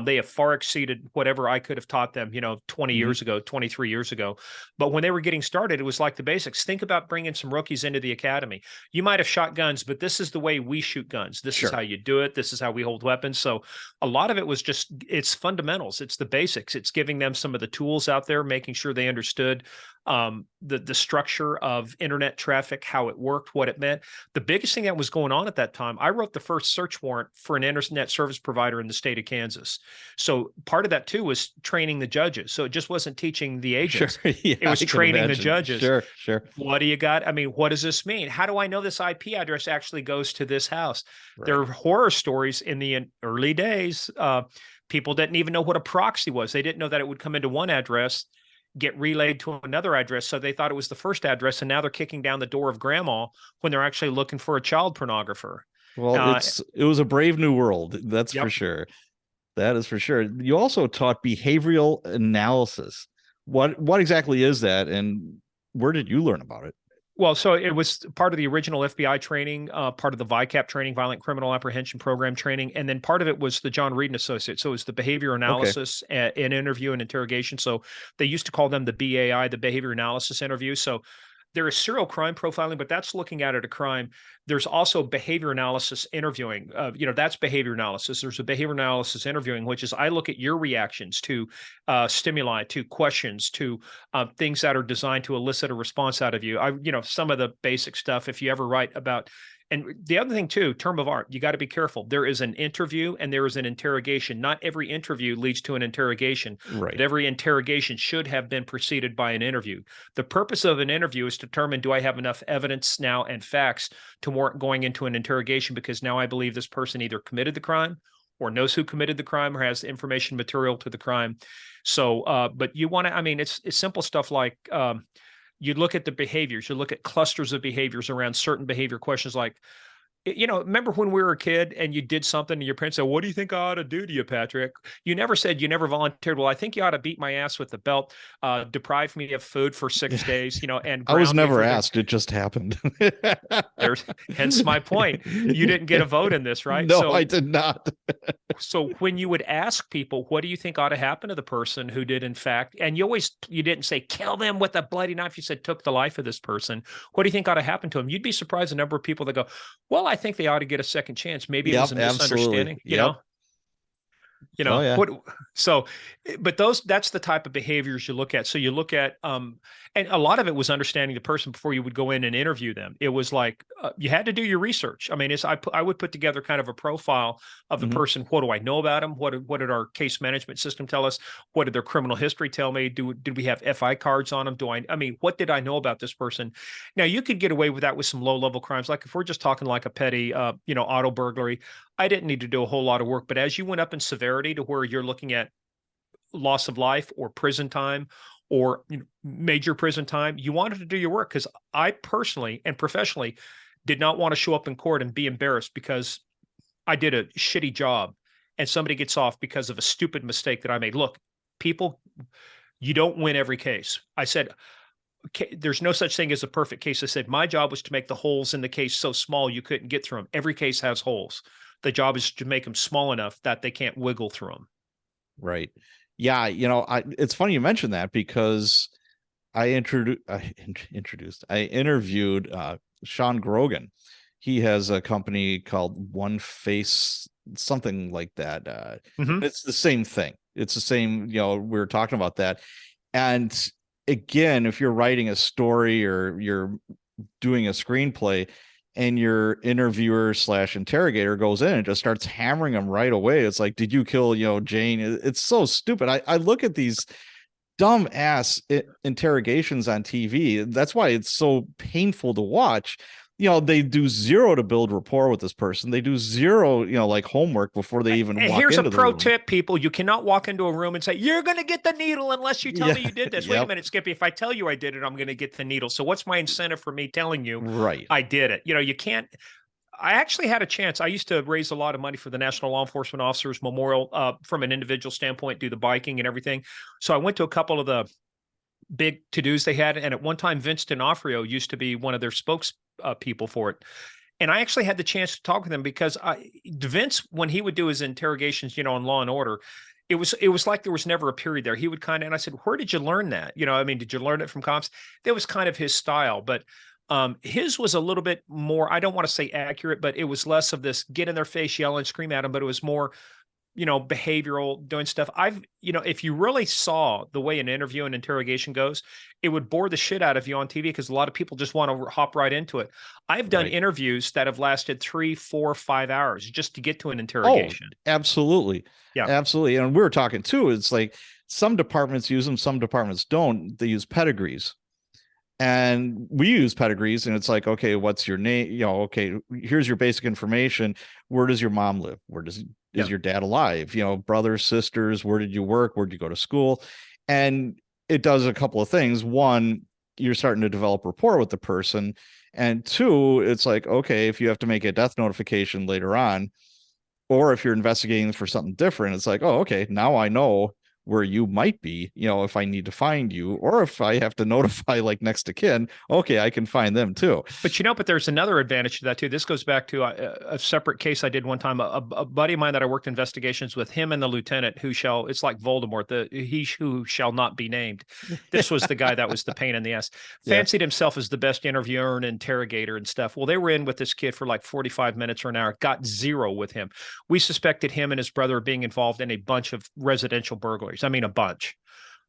They have far exceeded whatever I could have taught them, 20 years ago, 23 years ago. But when they were getting started, it was like the basics. Think about bringing some rookies into the academy. You might have shot guns, but this is the way we shoot guns. This is how you do it. This is how we hold weapons. So a lot of it was just, it's fundamentals. It's the basics. It's giving them some of the tools out there, making sure they understood the structure of internet traffic, how it worked, what it meant. The biggest thing that was going on at that time, I wrote the first search warrant for an internet service provider in the state of Kansas. So part of that too was training the judges. So it just wasn't teaching the agents. Sure. Yeah, it was training the judges. Sure. What do you got? I mean, what does this mean? How do I know this IP address actually goes to this house? Right. There are horror stories in the early days. People didn't even know what a proxy was. They didn't know that it would come into one address, get relayed to another address. So they thought it was the first address. And now they're kicking down the door of grandma when they're actually looking for a child pornographer. Well, it was a brave new world. That's for sure. That is for sure. You also taught behavioral analysis. What exactly is that? And where did you learn about it? Well, so it was part of the original FBI training, part of the VICAP training, Violent Criminal Apprehension Program training, and then part of it was the John Reed and Associates. So it was the behavior analysis and interview and interrogation. So they used to call them the BAI, the behavior analysis interview. So there is serial crime profiling, but that's looking at a crime. There's also behavior analysis interviewing. That's behavior analysis. There's a behavior analysis interviewing, which is I look at your reactions to stimuli, to questions, to things that are designed to elicit a response out of you. Some of the basic stuff, if you ever write about. And the other thing too, term of art, you got to be careful. There is an interview and there is an interrogation. Not every interview leads to an interrogation, right? But every interrogation should have been preceded by an interview. The purpose of an interview is to determine, do I have enough evidence now and facts to warrant going into an interrogation? Because now I believe this person either committed the crime or knows who committed the crime or has information material to the crime. So, but you want to, it's simple stuff like, you look at the behaviors, you look at clusters of behaviors around certain behavior questions like, remember when we were a kid and you did something and your parents said, what do you think I ought to do to you, Patrick? You never said, you never volunteered. Well, I think you ought to beat my ass with the belt, deprive me of food for 6 days, and I was never asked. It just happened. Hence my point. You didn't get a vote in this, right? No, I did not. So when you would ask people, what do you think ought to happen to the person who did in fact, and you didn't say, kill them with a bloody knife. You said, took the life of this person. What do you think ought to happen to him? You'd be surprised the number of people that go, well, I think they ought to get a second chance. Maybe it was a misunderstanding, Oh, yeah. But that's the type of behaviors you look at. So you look at, and a lot of it was understanding the person before you would go in and interview them. It was like, you had to do your research. I would put together kind of a profile of the person. What do I know about them? What did our case management system tell us? What did their criminal history tell me? Did we have FI cards on them? What did I know about this person? Now you could get away with that with some low level crimes. Like if we're just talking like a petty, auto burglary, I didn't need to do a whole lot of work, but as you went up in severity to where you're looking at loss of life or prison time or major prison time, you wanted to do your work, because I personally and professionally did not want to show up in court and be embarrassed because I did a shitty job and somebody gets off because of a stupid mistake that I made. Look, people, you don't win every case. I said, there's no such thing as a perfect case. I said, my job was to make the holes in the case so small you couldn't get through them. Every case has holes. The job is to make them small enough that they can't wiggle through them. Right. Yeah. It's funny you mentioned that, because I interviewed Sean Grogan, He has a company called One Face, something like that. It's the same thing. It's the same, we were talking about that. And again, if you're writing a story or you're doing a screenplay and your interviewer slash interrogator goes in and just starts hammering them right away, it's like, did you kill, Jane? It's so stupid. I look at these dumb ass interrogations on TV. That's why it's so painful to watch. They do zero to build rapport with this person. They do zero, like homework before they even walk Here's into a pro the room. tip, people. You cannot walk into a room and say, you're going to get the needle unless you tell me you did this. Wait a minute, Skippy. If I tell you I did it, I'm going to get the needle. So what's my incentive for me telling you I did it? You can't. I actually had a chance. I used to raise a lot of money for the National Law Enforcement Officers Memorial from an individual standpoint, do the biking and everything. So I went to a couple of the big to-dos they had. And at one time, Vince D'Onofrio used to be one of their spokespeople for it. And I actually had the chance to talk with him because Vince, when he would do his interrogations, on Law and Order, it was like there was never a period there. He would and I said, where did you learn that? Did you learn it from cops? That was kind of his style, but his was a little bit more, I don't want to say accurate, but it was less of this get in their face, yell and scream at them, but it was more, behavioral, doing stuff. If you really saw the way an interview and interrogation goes, it would bore the shit out of you on TV because a lot of people just want to hop right into it. I've done interviews that have lasted 3, 4, 5 hours just to get to an interrogation. Oh, absolutely. Yeah, absolutely. And we were talking too. It's like some departments use them, some departments don't. They use pedigrees. And we use pedigrees, and it's like, okay, what's your name? Okay, here's your basic information. Where does your mom live? Is your dad alive? Brothers, sisters, where did you work? Where did you go to school? And it does a couple of things. One, you're starting to develop rapport with the person. And two, it's like, okay, if you have to make a death notification later on, or if you're investigating for something different, it's like, oh, okay, now I know where you might be, if I need to find you, or if I have to notify like next to kin, okay, I can find them too. But there's another advantage to that too. This goes back to a separate case I did one time. A buddy of mine that I worked investigations with, him and the lieutenant it's like Voldemort, he who shall not be named. This was the guy that was the pain in the ass. Fancied himself as the best interviewer and interrogator and stuff. Well, they were in with this kid for like 45 minutes or an hour, got zero with him. We suspected him and his brother of being involved in a bunch of residential burglaries. I mean, a bunch.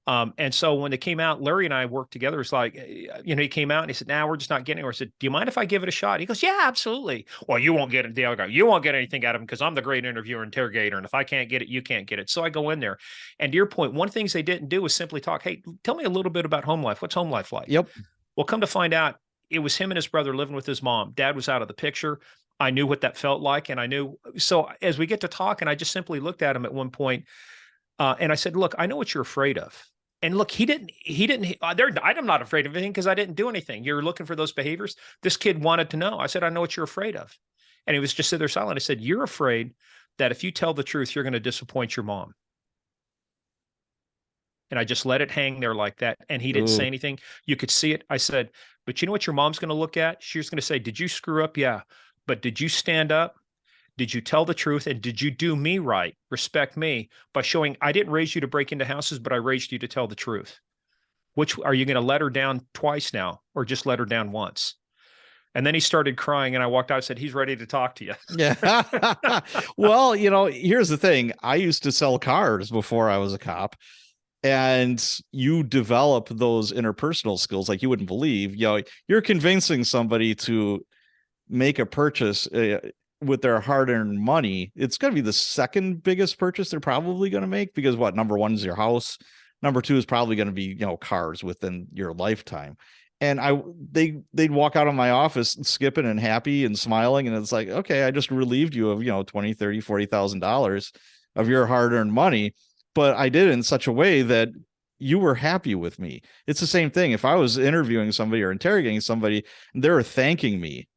And so when they came out, Larry and I worked together. It's like, he came out and he said, "Nah, we're just not getting it." I said, "Do you mind if I give it a shot?" He goes, "Yeah, absolutely." "Well, you won't get it." The other guy, "You won't get anything out of him because I'm the great interviewer, interrogator. And if I can't get it, you can't get it." So I go in there. And to your point, one of the things they didn't do was simply talk. "Hey, tell me a little bit about home life. What's home life like?" Yep. Well, come to find out, it was him and his brother living with his mom. Dad was out of the picture. I knew what that felt like. And I knew. So as we get to talk, and I just simply looked at him at one point, and I said, "Look, I know what you're afraid of." And look, I'm not afraid of anything because I didn't do anything. You're looking for those behaviors. This kid wanted to know. I said, "I know what you're afraid of." And he was just sitting there silent. I said, "You're afraid that if you tell the truth, you're going to disappoint your mom." And I just let it hang there like that. And he didn't say anything. You could see it. I said, "But you know what your mom's going to look at? She's going to say, 'Did you screw up?' Yeah. But did you stand up? Did you tell the truth? And did you do me right? Respect me by showing I didn't raise you to break into houses, but I raised you to tell the truth. Which are you going to let her down twice now or just let her down once?" And then he started crying and I walked out and said, "He's ready to talk to you." Yeah. Well, here's the thing. I used to sell cars before I was a cop. And you develop those interpersonal skills like you wouldn't believe. You're convincing somebody to make a purchase with their hard-earned money. It's going to be the second biggest purchase they're probably going to make because number one is your house. Number two is probably going to be, cars within your lifetime. And they'd walk out of my office skipping and happy and smiling. And it's like, okay, I just relieved you of, $20, $30, $40,000 of your hard-earned money. But I did it in such a way that you were happy with me. It's the same thing. If I was interviewing somebody or interrogating somebody, they're thanking me.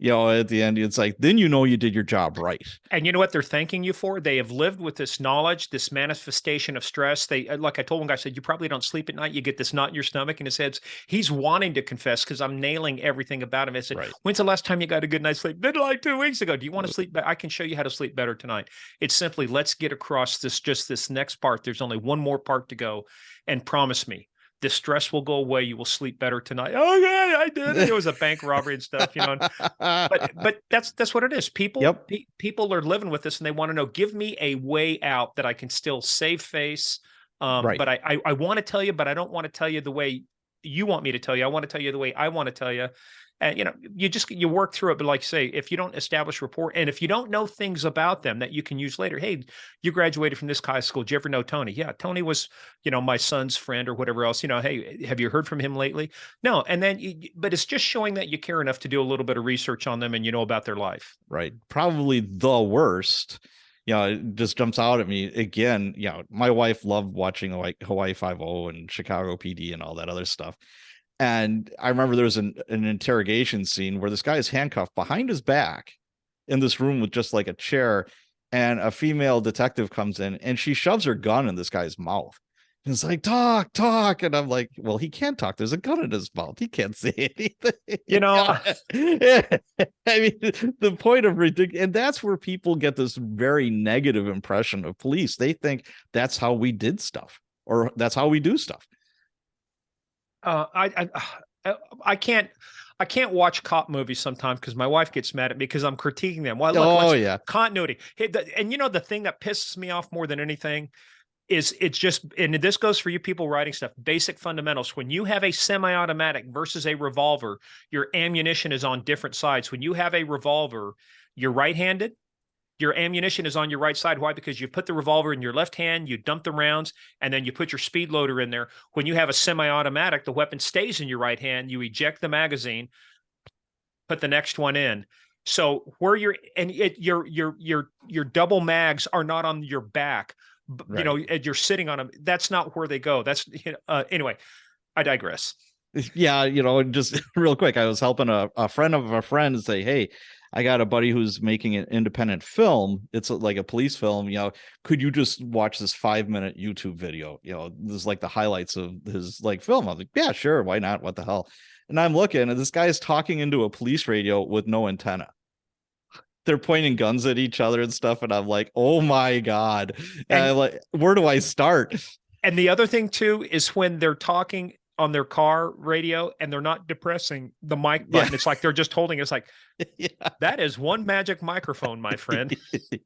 At the end, it's like, then you did your job right. And you know what they're thanking you for? They have lived with this knowledge, this manifestation of stress. Like I told one guy, I said, "You probably don't sleep at night. You get this knot in your stomach." And his head's, he's wanting to confess because I'm nailing everything about him. I said, "When's the last time you got a good night's sleep?" "Been like 2 weeks ago." "Do you want to sleep better?" "I can show you how to sleep better tonight." It's simply, let's get across this next part. There's only one more part to go. And promise me, The stress will go away. You will sleep better tonight. Oh yeah, I did it. It was a bank robbery and stuff, you know. But that's what it is. Yep. People are living with this, and they want to know, give me a way out that I can still save face. Right. But I want to tell you, but I don't want to tell you the way you want me to tell you. I want to tell you the way I want to tell you. And you know, you work through it. But like I say, if you don't establish rapport, and if you don't know things about them that you can use later, hey, you graduated from this high school. Did you ever know Tony? Yeah, Tony was, you know, my son's friend or whatever else. You know, hey, have you heard from him lately? No. And then, but it's just showing that you care enough to do a little bit of research on them and you know about their life. Right. Probably the worst. You know, it just jumps out at me again. You know, my wife loved watching like Hawaii Five-0 and Chicago PD and all that other stuff. And I remember there was an interrogation scene where this guy is handcuffed behind his back in this room with just like a chair, and a female detective comes in and she shoves her gun in this guy's mouth. And it's like, talk. And I'm like, well, he can't talk. There's a gun in his mouth. He can't say anything. You know, I mean, the point of ridiculous, and that's where people get this very negative impression of police. They think that's how we did stuff, or that's how we do stuff. I can't watch cop movies sometimes because my wife gets mad at me because I'm critiquing them. Well, look, yeah, continuity. And you know, the thing that pisses me off more than anything is it's just, and this goes for you people writing stuff, basic fundamentals. When you have a semi-automatic versus a revolver, your ammunition is on different sides. When you have a revolver, you're right-handed. Your ammunition is on your right side. Why? Because you put the revolver in your left hand, you dump the rounds, and then you put your speed loader in there. When you have a semi-automatic, the weapon stays in your right hand. You eject the magazine, put the next one in. So where your double mags are not on your back. Right. You know, you're sitting on them. That's not where they go. That's, you know, anyway, I digress. Yeah, you know, just real quick, I was helping a friend of a friend say, hey, I got a buddy who's making an independent film. It's like a police film. You know, could you just watch this 5-minute YouTube video? You know, this is like the highlights of his like film. I was like, yeah, sure. Why not? What the hell? And I'm looking, and this guy is talking into a police radio with no antenna. They're pointing guns at each other and stuff. And I'm like, oh my God. And I'm like, where do I start? And the other thing too, is when they're talking on their car radio and they're not depressing the mic button. Yeah. It's like they're just holding it. It's like, yeah. That is one magic microphone, my friend. Yes.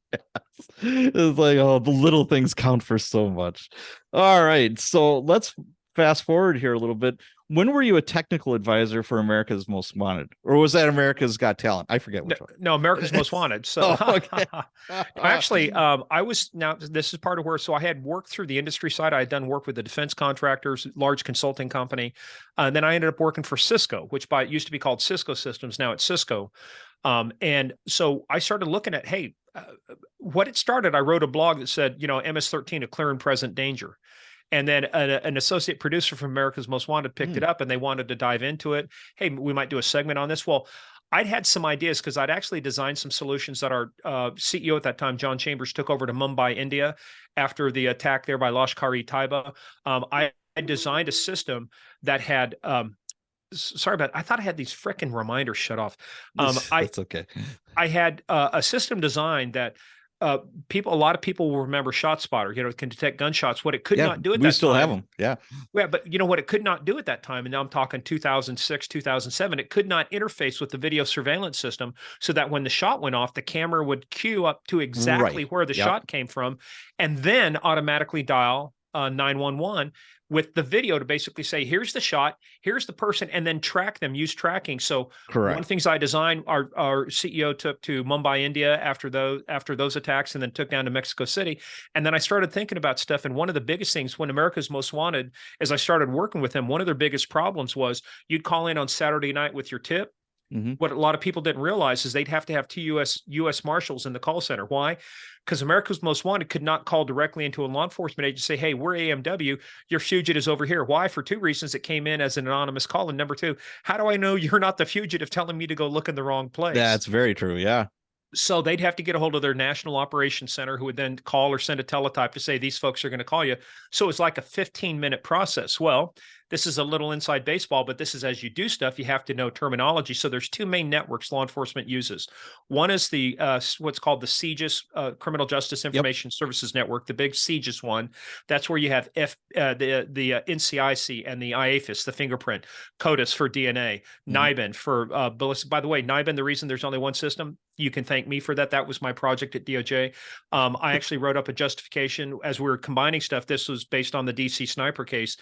It's like, oh, the little things count for so much. All right. So let's fast forward here a little bit. When were you a technical advisor for America's Most Wanted? Or was that America's Got Talent? I forget which one. No, America's Most Wanted. So okay. Actually, I was, now this is part of where, so I had worked through the industry side. I had done work with the defense contractors, large consulting company. Then I ended up working for Cisco, which it used to be called Cisco Systems. Now it's Cisco. And so I started looking at, hey, what it started, I wrote a blog that said, you know, MS-13, a clear and present danger. And then an associate producer from America's Most Wanted picked it up and they wanted to dive into it. Hey, we might do a segment on this. Well, I'd had some ideas because I'd actually designed some solutions that our CEO at that time, John Chambers, took over to Mumbai, India, after the attack there by Lashkar-e-Taiba. I designed a system that had, sorry about it, I thought I had these frickin' reminders shut off. That's okay. I had a system designed that a lot of people will remember ShotSpotter, you know, it can detect gunshots. What it could not do at that time. We still have them. Yeah. Yeah. But you know what it could not do at that time. And now I'm talking 2006, 2007, it could not interface with the video surveillance system so that when the shot went off, the camera would cue up to exactly where the shot came from and then automatically dial 911 with the video to basically say, here's the shot, here's the person, and then track them, use tracking. So one of the things I designed, our CEO took to Mumbai, India after those attacks, and then took down to Mexico City. And then I started thinking about stuff. And one of the biggest things when America's Most Wanted, as I started working with them, one of their biggest problems was you'd call in on Saturday night with your tip. What a lot of people didn't realize is they'd have to have two U.S. Marshals in the call center. Why? Because America's Most Wanted could not call directly into a law enforcement agency, say, hey, we're AMW, your fugitive is over here. Why? For two reasons. It came in as an anonymous call. And number two, how do I know you're not the fugitive telling me to go look in the wrong place? That's very true. Yeah. So they'd have to get a hold of their national operations center, who would then call or send a teletype to say, these folks are going to call you. So it's like a 15-minute process. Well, this is a little inside baseball, but this is as you do stuff, you have to know terminology. So there's two main networks law enforcement uses. One is the what's called the CJIS, Criminal Justice Yep. Information Services Network, the big CJIS one. That's where you have the NCIC and the IAFIS, the fingerprint, CODIS for DNA, NIBIN for ballistic. By the way, NIBIN, the reason there's only one system, you can thank me for that. That was my project at DOJ. I actually wrote up a justification as we were combining stuff. This was based on the DC sniper case.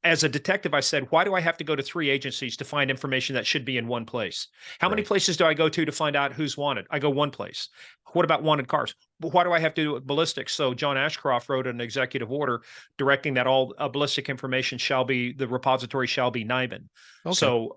As a detective, I said, why do I have to go to 3 agencies to find information that should be in one place? How many places do I go to find out who's wanted? I go one place. What about wanted cars? But why do I have to do it ballistics? So John Ashcroft wrote an executive order directing that all ballistic information shall be, the repository shall be NIBIN. Okay. So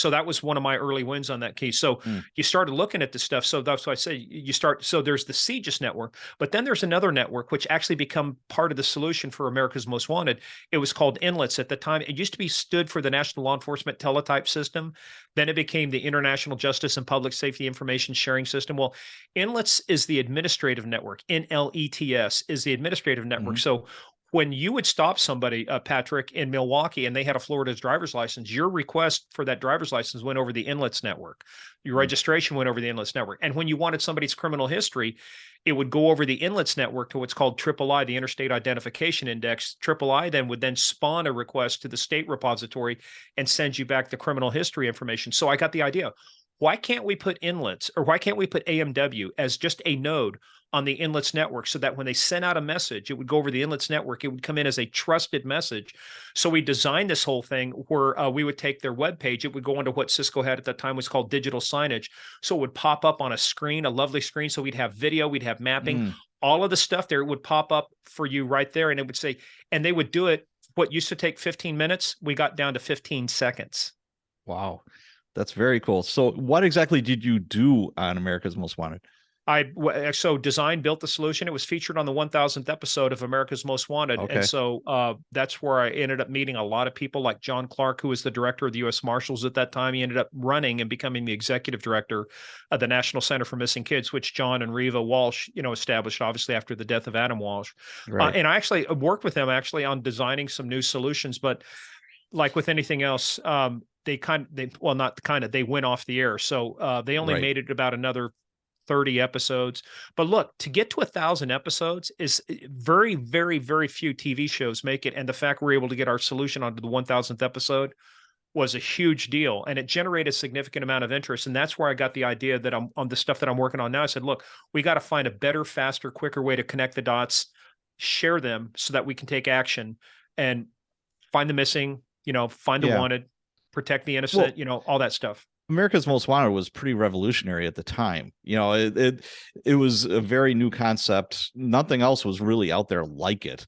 that was one of my early wins on that case. So you started looking at this stuff. So that's why I say you start. So there's the CJIS network, but then there's another network which actually become part of the solution for America's Most Wanted. It was called INLETS at the time. It used to be stood for the National Law Enforcement Teletype System. Then it became the International Justice and Public Safety Information Sharing System. Well, INLETS is the administrative network. NLETS is the administrative network. So when you would stop somebody, Patrick, in Milwaukee, and they had a Florida's driver's license, your request for that driver's license went over the INLETS network. Your registration went over the INLETS network. And when you wanted somebody's criminal history, it would go over the INLETS network to what's called III, the Interstate Identification Index. III then would then spawn a request to the state repository and send you back the criminal history information. So I got the idea. Why can't we put INLETS, or why can't we put AMW as just a node on the INLETS network, so that when they sent out a message, it would go over the INLETS network. It would come in as a trusted message. So we designed this whole thing where we would take their web page. It would go into what Cisco had at that time was called digital signage. So it would pop up on a screen, a lovely screen. So we'd have video, we'd have mapping, all of the stuff there would pop up for you right there. And it would say, and they would do it. What used to take 15 minutes, we got down to 15 seconds. Wow. That's very cool. So what exactly did you do on America's Most Wanted? So designed, built the solution. It was featured on the 1000th episode of America's Most Wanted. Okay. And so that's where I ended up meeting a lot of people like John Clark, who was the director of the U.S. Marshals at that time. He ended up running and becoming the executive director of the National Center for Missing Kids, which John and Reva Walsh, established obviously after the death of Adam Walsh. Right. And I actually worked with them on designing some new solutions, but like with anything else, they went off the air. So they only made it about another 30 episodes. But look, to get to 1,000 episodes is very, very, very few TV shows make it. And the fact we're able to get our solution onto the 1,000th episode was a huge deal. And it generated a significant amount of interest. And that's where I got the idea that I'm on the stuff that I'm working on now. I said, look, we got to find a better, faster, quicker way to connect the dots, share them so that we can take action and find the missing, find the wanted, protect the innocent, all that stuff. America's Most Wanted was pretty revolutionary at the time. It was a very new concept. Nothing else was really out there like it.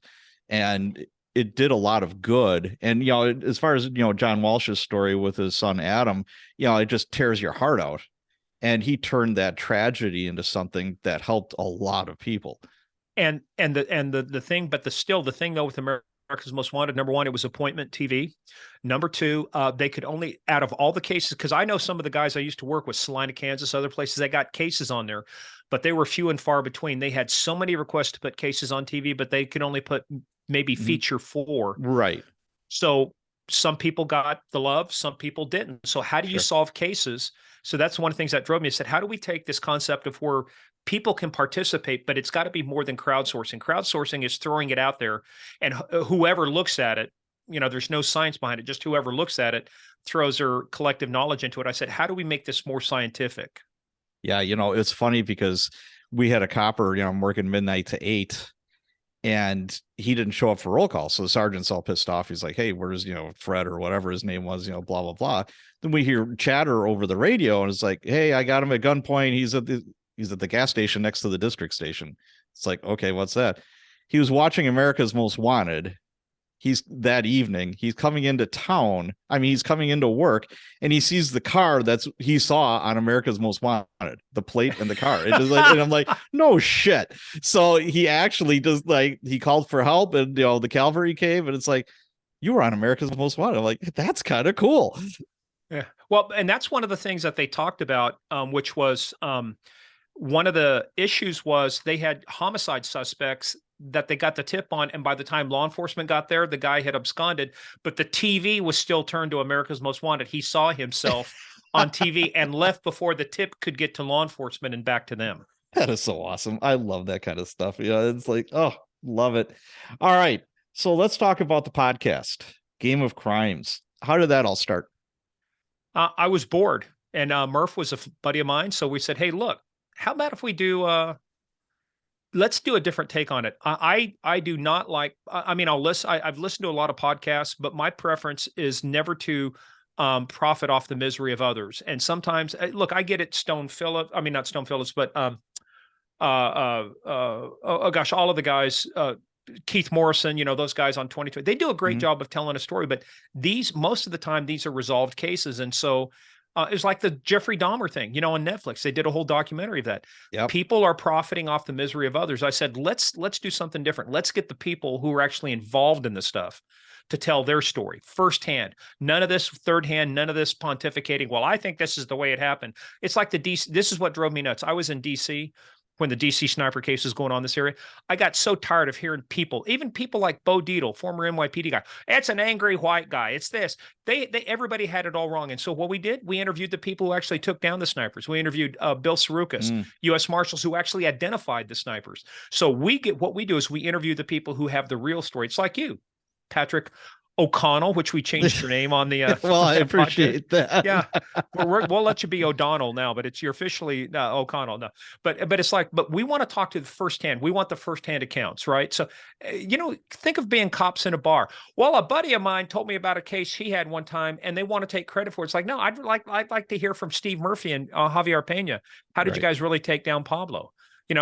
And it did a lot of good. And, as far as, John Walsh's story with his son, Adam, it just tears your heart out. And he turned that tragedy into something that helped a lot of people. The thing though with America's Most Wanted, number one, it was appointment TV. Number two, they could only, out of all the cases, because I know some of the guys I used to work with, Salina, Kansas, other places, they got cases on there, but they were few and far between. They had so many requests to put cases on TV, but they could only put maybe feature 4. Right. So some people got the love, some people didn't. So how do you solve cases? So that's one of the things that drove me. I said, how do we take this concept of where people can participate, but it's got to be more than crowdsourcing. Crowdsourcing is throwing it out there, and whoever looks at it, there's no science behind it. Just whoever looks at it throws their collective knowledge into it. I said, how do we make this more scientific? Yeah, it's funny because we had a copper, I'm working midnight to 8, and he didn't show up for roll call. So the sergeant's all pissed off. He's like, hey, where's, Fred or whatever his name was, blah, blah, blah. Then we hear chatter over the radio, and it's like, hey, I got him at gunpoint. He's at the gas station next to the district station. It's like, okay, what's that? He was watching America's Most Wanted. He's coming into town. He's coming into work, and he sees the car he saw on America's Most Wanted, the plate and the car. And I'm like, no shit. So he actually does, he called for help, and the cavalry came, and it's like, you were on America's Most Wanted. I'm like, that's kind of cool. Yeah. Well, and that's one of the things that they talked about, which was, one of the issues was they had homicide suspects that they got the tip on. And by the time law enforcement got there, the guy had absconded, but the TV was still turned to America's Most Wanted. He saw himself on TV and left before the tip could get to law enforcement and back to them. That is so awesome. I love that kind of stuff. It's like, oh, love it. All right. So let's talk about the podcast, Game of Crimes. How did that all start? I was bored, and Murph was a buddy of mine. So we said, hey, look, how about if we do let's do a different take on it. I do not like, I mean, I've listened to a lot of podcasts, but my preference is never to profit off the misery of others. And sometimes, look, I get it. Not Stone Phillips, but oh gosh, all of the guys, Keith Morrison, those guys on 2020, they do a great job of telling a story, but most of the time, these are resolved cases. And so it's like the Jeffrey Dahmer thing, on Netflix. They did a whole documentary of that. Yep. People are profiting off the misery of others. I said, let's do something different. Let's get the people who are actually involved in this stuff to tell their story firsthand. None of this third hand, none of this pontificating. Well, I think this is the way it happened. It's like this is what drove me nuts. I was in DC when the DC sniper case was going on in this area. I got so tired of hearing even people like Bo Dietl, former NYPD guy. It's an angry white guy. It's this. Everybody had it all wrong. And so what we did, we interviewed the people who actually took down the snipers. We interviewed Bill Sarukas, U.S. Marshals who actually identified the snipers. So what we do is we interview the people who have the real story. It's like you, Patrick O'Connell, which we changed your name on the well, I appreciate that. Yeah, we'll let you be O'Donnell now, but you're officially O'Connell now. But we want to talk to the firsthand. We want the firsthand accounts, right? So, think of being cops in a bar. Well, a buddy of mine told me about a case he had one time, and they want to take credit for it. It's like, no, I'd like to hear from Steve Murphy and Javier Pena. How did you guys really take down Pablo?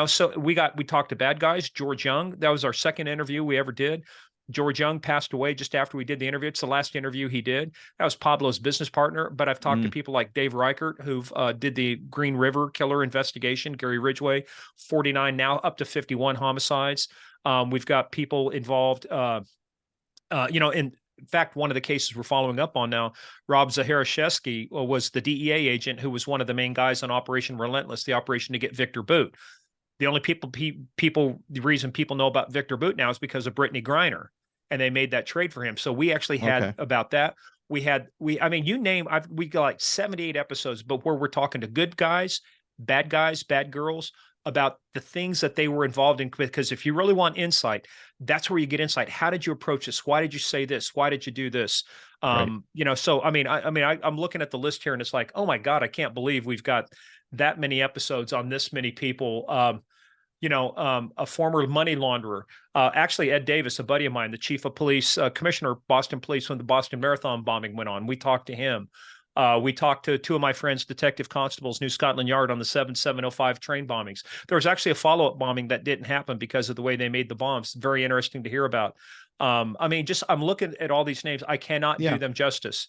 So we talked to bad guys. George Young, that was our second interview we ever did. George Young passed away just after we did the interview. It's the last interview he did. That was Pablo's business partner. But I've talked to people like Dave Reichert, who've did the Green River killer investigation, Gary Ridgway, 49 now, up to 51 homicides. We've got people involved, in fact, one of the cases we're following up on now, Rob Zaharashevsky was the DEA agent who was one of the main guys on Operation Relentless, the operation to get Victor Boot. The only the reason people know about Victor Boot now is because of Brittany Griner, and they made that trade for him. So we actually had about that. We got like 78 episodes, but where we're talking to good guys, bad girls, about the things that they were involved in. Because if you really want insight, that's where you get insight. How did you approach this? Why did you say this? Why did you do this? So I'm looking at the list here, and it's like, oh my God, I can't believe we've got that many episodes on this many people. A former money launderer, actually Ed Davis, a buddy of mine, the chief of police, commissioner of Boston Police when the Boston Marathon bombing went on. We talked to him. We talked to two of my friends, detective constables, New Scotland Yard, on the 7705 train bombings. There was actually a follow-up bombing that didn't happen because of the way they made the bombs. Very interesting to hear about. I'm looking at all these names. I cannot do them justice.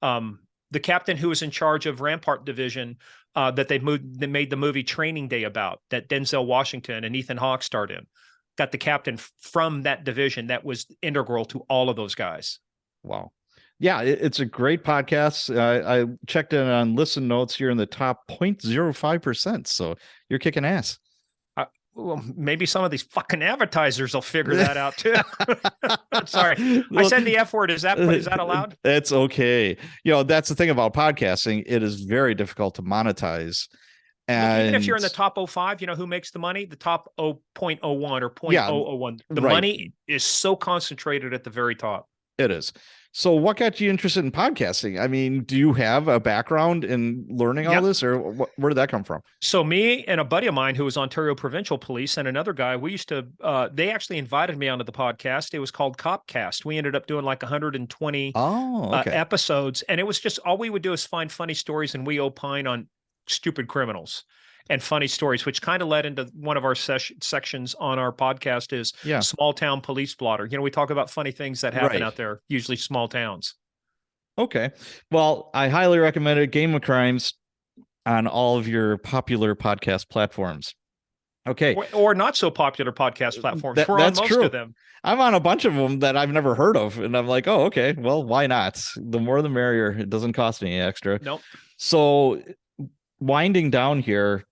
The captain who was in charge of Rampart Division that they made the movie Training Day about, that Denzel Washington and Ethan Hawke starred in, got the captain from that division that was integral to all of those guys. Wow. Yeah, it's a great podcast. I checked in on listen notes here in the top 0.05%. So you're kicking ass. Well, maybe some of these fucking advertisers will figure that out too. Sorry, I said the F word. Is that allowed? It's okay. That's the thing about podcasting. It is very difficult to monetize. And even if you're in the top 05, who makes the money? The top 0.01 or 0.001. The money is so concentrated at the very top. It is. So what got you interested in podcasting? I mean, do you have a background in learning all this, or where did that come from? So me and a buddy of mine who was Ontario Provincial Police and another guy, we used to, they actually invited me onto the podcast. It was called Copcast. We ended up doing like 120 episodes. And it was just, all we would do is find funny stories, and we opine on stupid criminals and funny stories, which kind of led into one of our sections on our podcast is small town police blotter. We talk about funny things that happen out there, usually small towns. Okay. Well, I highly recommend it. Game of Crimes on all of your popular podcast platforms. Okay. Or not so popular podcast platforms. We're on most of them. I'm on a bunch of them that I've never heard of. And I'm like, oh, okay, well, why not? The more the merrier. It doesn't cost any extra. Nope. So winding down here,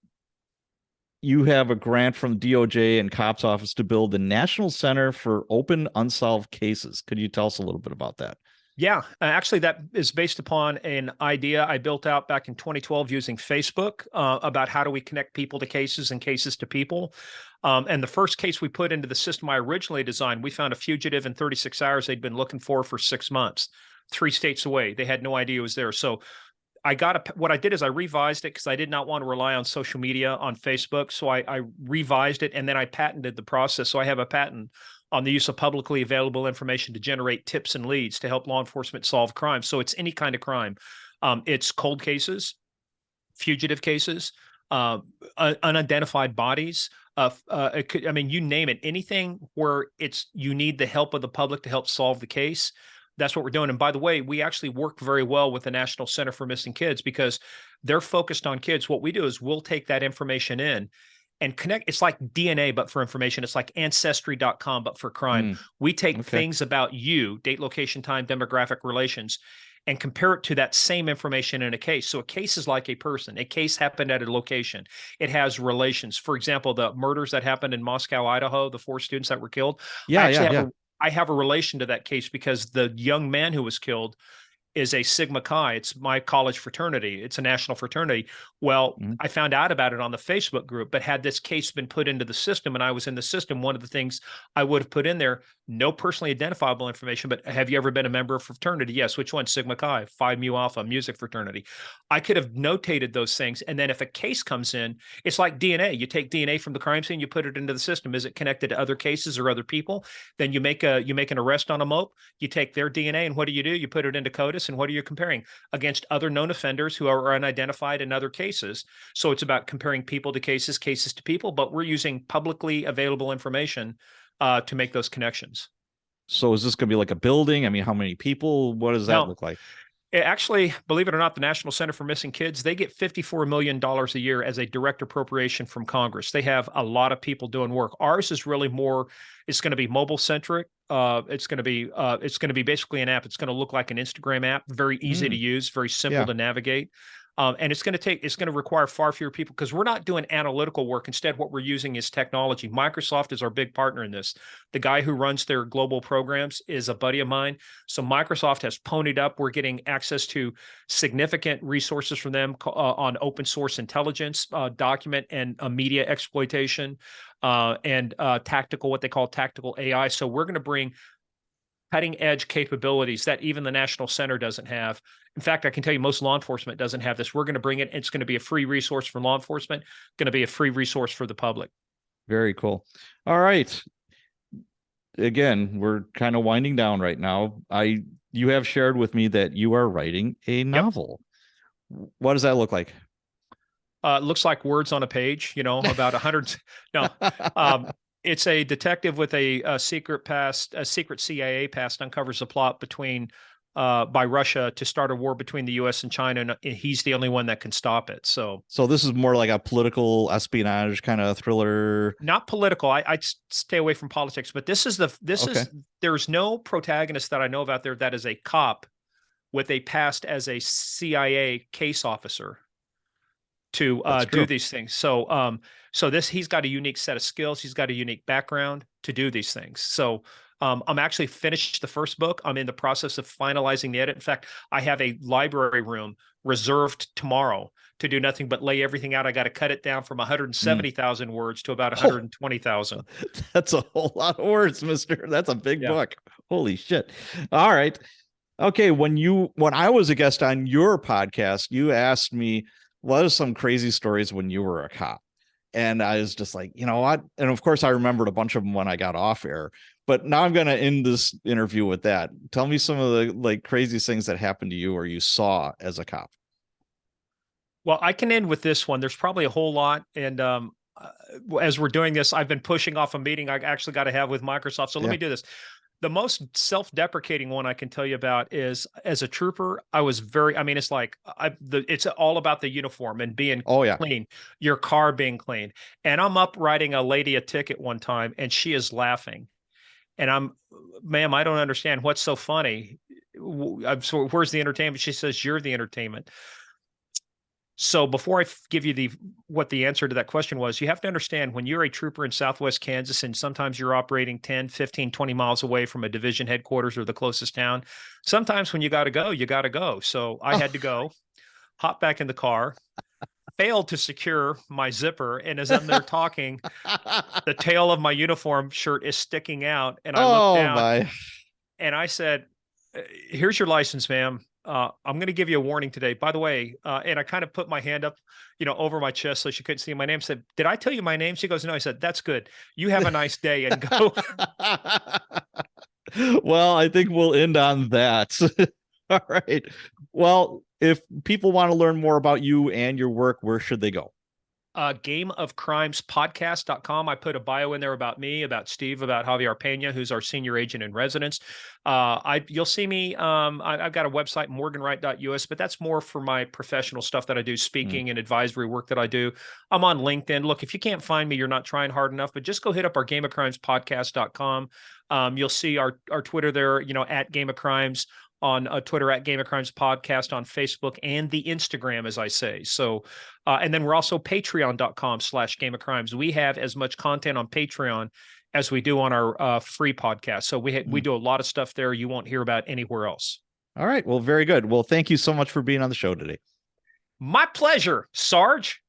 you have a grant from DOJ and cops office to build the National Center for Open Unsolved Cases. Could you tell us a little bit about that? Yeah, actually, that is based upon an idea I built out back in 2012 using Facebook about how do we connect people to cases and cases to people. And the first case we put into the system I originally designed, we found a fugitive in 36 hours they'd been looking for 6 months, 3 states away. They had no idea it was there. So what I did is I revised it because I did not want to rely on social media on Facebook. So I revised it and then I patented the process. So I have a patent on the use of publicly available information to generate tips and leads to help law enforcement solve crime. So it's any kind of crime. It's cold cases, fugitive cases, unidentified bodies. I mean, you name it, anything where you need the help of the public to help solve the case. That's what we're doing. And by the way, we actually work very well with the National Center for Missing Kids because they're focused on kids. What we do is we'll take that information in and connect. It's like DNA, but for information. It's like ancestry.com, but for crime. We take Okay. things about you, date, location, time, demographic, relations, and compare it to that same information in a case. So a case is like a person. A case happened at a location. It has relations. For example, the murders that happened in Moscow, Idaho, the 4 students that were killed. Yeah, yeah, yeah. I have a relation to that case because the young man who was killed is a Sigma Chi. It's my college fraternity. It's a national fraternity. Well, I found out about it on the Facebook group, but had this case been put into the system and I was in the system, one of the things I would have put in there, no personally identifiable information, but have you ever been a member of a fraternity? Yes. Which one? Sigma Chi, Phi Mu Alpha, music fraternity. I could have notated those things. And then if a case comes in, it's like DNA. You take DNA from the crime scene, you put it into the system. Is it connected to other cases or other people? Then you make an arrest on a mope. You take their DNA and what do? You put it into CODIS. And what are you comparing against other known offenders who are unidentified in other cases? So it's about comparing people to cases, cases to people, but we're using publicly available information to make those connections. So is this going to be like a building? I mean, how many people? What does that Now, look like? actually, believe it or not, the National Center for Missing Kids, they get $54 million a year as a direct appropriation from Congress. They have a lot of people doing work. Ours is really more, it's going to be mobile centric. It's going to be basically an app. It's going to look like an Instagram app, very easy to use, very simple to navigate. And it's going to require far fewer people because we're not doing analytical work. Instead, what we're using is technology. Microsoft is our big partner in this. The guy who runs their global programs is a buddy of mine. So Microsoft has ponied up. We're getting access to significant resources from them on open source intelligence, document and media exploitation, and what they call tactical AI. So we're going to bring cutting edge capabilities that even the National Center doesn't have. In fact, I can tell you most law enforcement doesn't have this. We're going to bring it. It's going to be a free resource for law enforcement, going to be a free resource for the public. Very cool. All right. Again, we're kind of winding down right now. You have shared with me that you are writing a novel. Yep. What does that look like? It looks like words on a page, about 100. No, it's a detective with a secret CIA past uncovers a plot by Russia to start a war between the U.S. and China, and he's the only one that can stop it. So this is more like a political espionage kind of thriller. Not political. I stay away from politics, but there's no protagonist that I know of out there that is a cop with a past as a CIA case officer to do these things. So he's got a unique set of skills. He's got a unique background to do these things. So I'm actually finished the first book. I'm in the process of finalizing the edit. In fact, I have a library room reserved tomorrow to do nothing but lay everything out. I got to cut it down from 170,000 words to about 120,000. That's a whole lot of words, mister. That's a big book. Holy shit. All right. Okay. When I was a guest on your podcast, you asked me, what are some crazy stories when you were a cop? And I was just like, you know what? And of course, I remembered a bunch of them when I got off air. But now I'm going to end this interview with that. Tell me some of the craziest things that happened to you or you saw as a cop. Well, I can end with this one. There's probably a whole lot. And as we're doing this, I've been pushing off a meeting I actually got to have with Microsoft. So let me do this. The most self-deprecating one I can tell you about is as a trooper, I was it's all about the uniform and being clean, your car being clean. And I'm up writing a lady a ticket one time and she is laughing. And ma'am, I don't understand what's so funny. So where's the entertainment? She says, you're the entertainment. So before I give you what the answer to that question was, you have to understand when you're a trooper in Southwest Kansas and sometimes you're operating 10, 15, 20 miles away from a division headquarters or the closest town, sometimes when you got to go, you got to go. So I had to go, hop back in the car, failed to secure my zipper. And as I'm there talking, the tail of my uniform shirt is sticking out. And I looked Oh down my. and I said, here's your license, ma'am. I'm going to give you a warning today. By the way, and I kind of put my hand up, over my chest so she couldn't see my name. Said, "Did I tell you my name?" She goes, "No." I said, "That's good. You have a nice day and go." Well, I think we'll end on that. All right. Well, if people want to learn more about you and your work, where should they go? Gameofcrimespodcast.com. I put a bio in there about me, about Steve, about Javier Pena, who's our senior agent in residence. You'll see me. I've got a website, morganwright.us, but that's more for my professional stuff that I do, speaking and advisory work that I do. I'm on LinkedIn. Look, if you can't find me, you're not trying hard enough, but just go hit up our gameofcrimespodcast.com. You'll see our Twitter there, at Game of Crimes, on Twitter at Game of Crimes Podcast, on Facebook, and the Instagram, as I say. So, and then we're also patreon.com/Game of Crimes. We have as much content on Patreon as we do on our free podcast. So we do a lot of stuff there you won't hear about anywhere else. All right. Well, very good. Well, thank you so much for being on the show today. My pleasure, Sarge.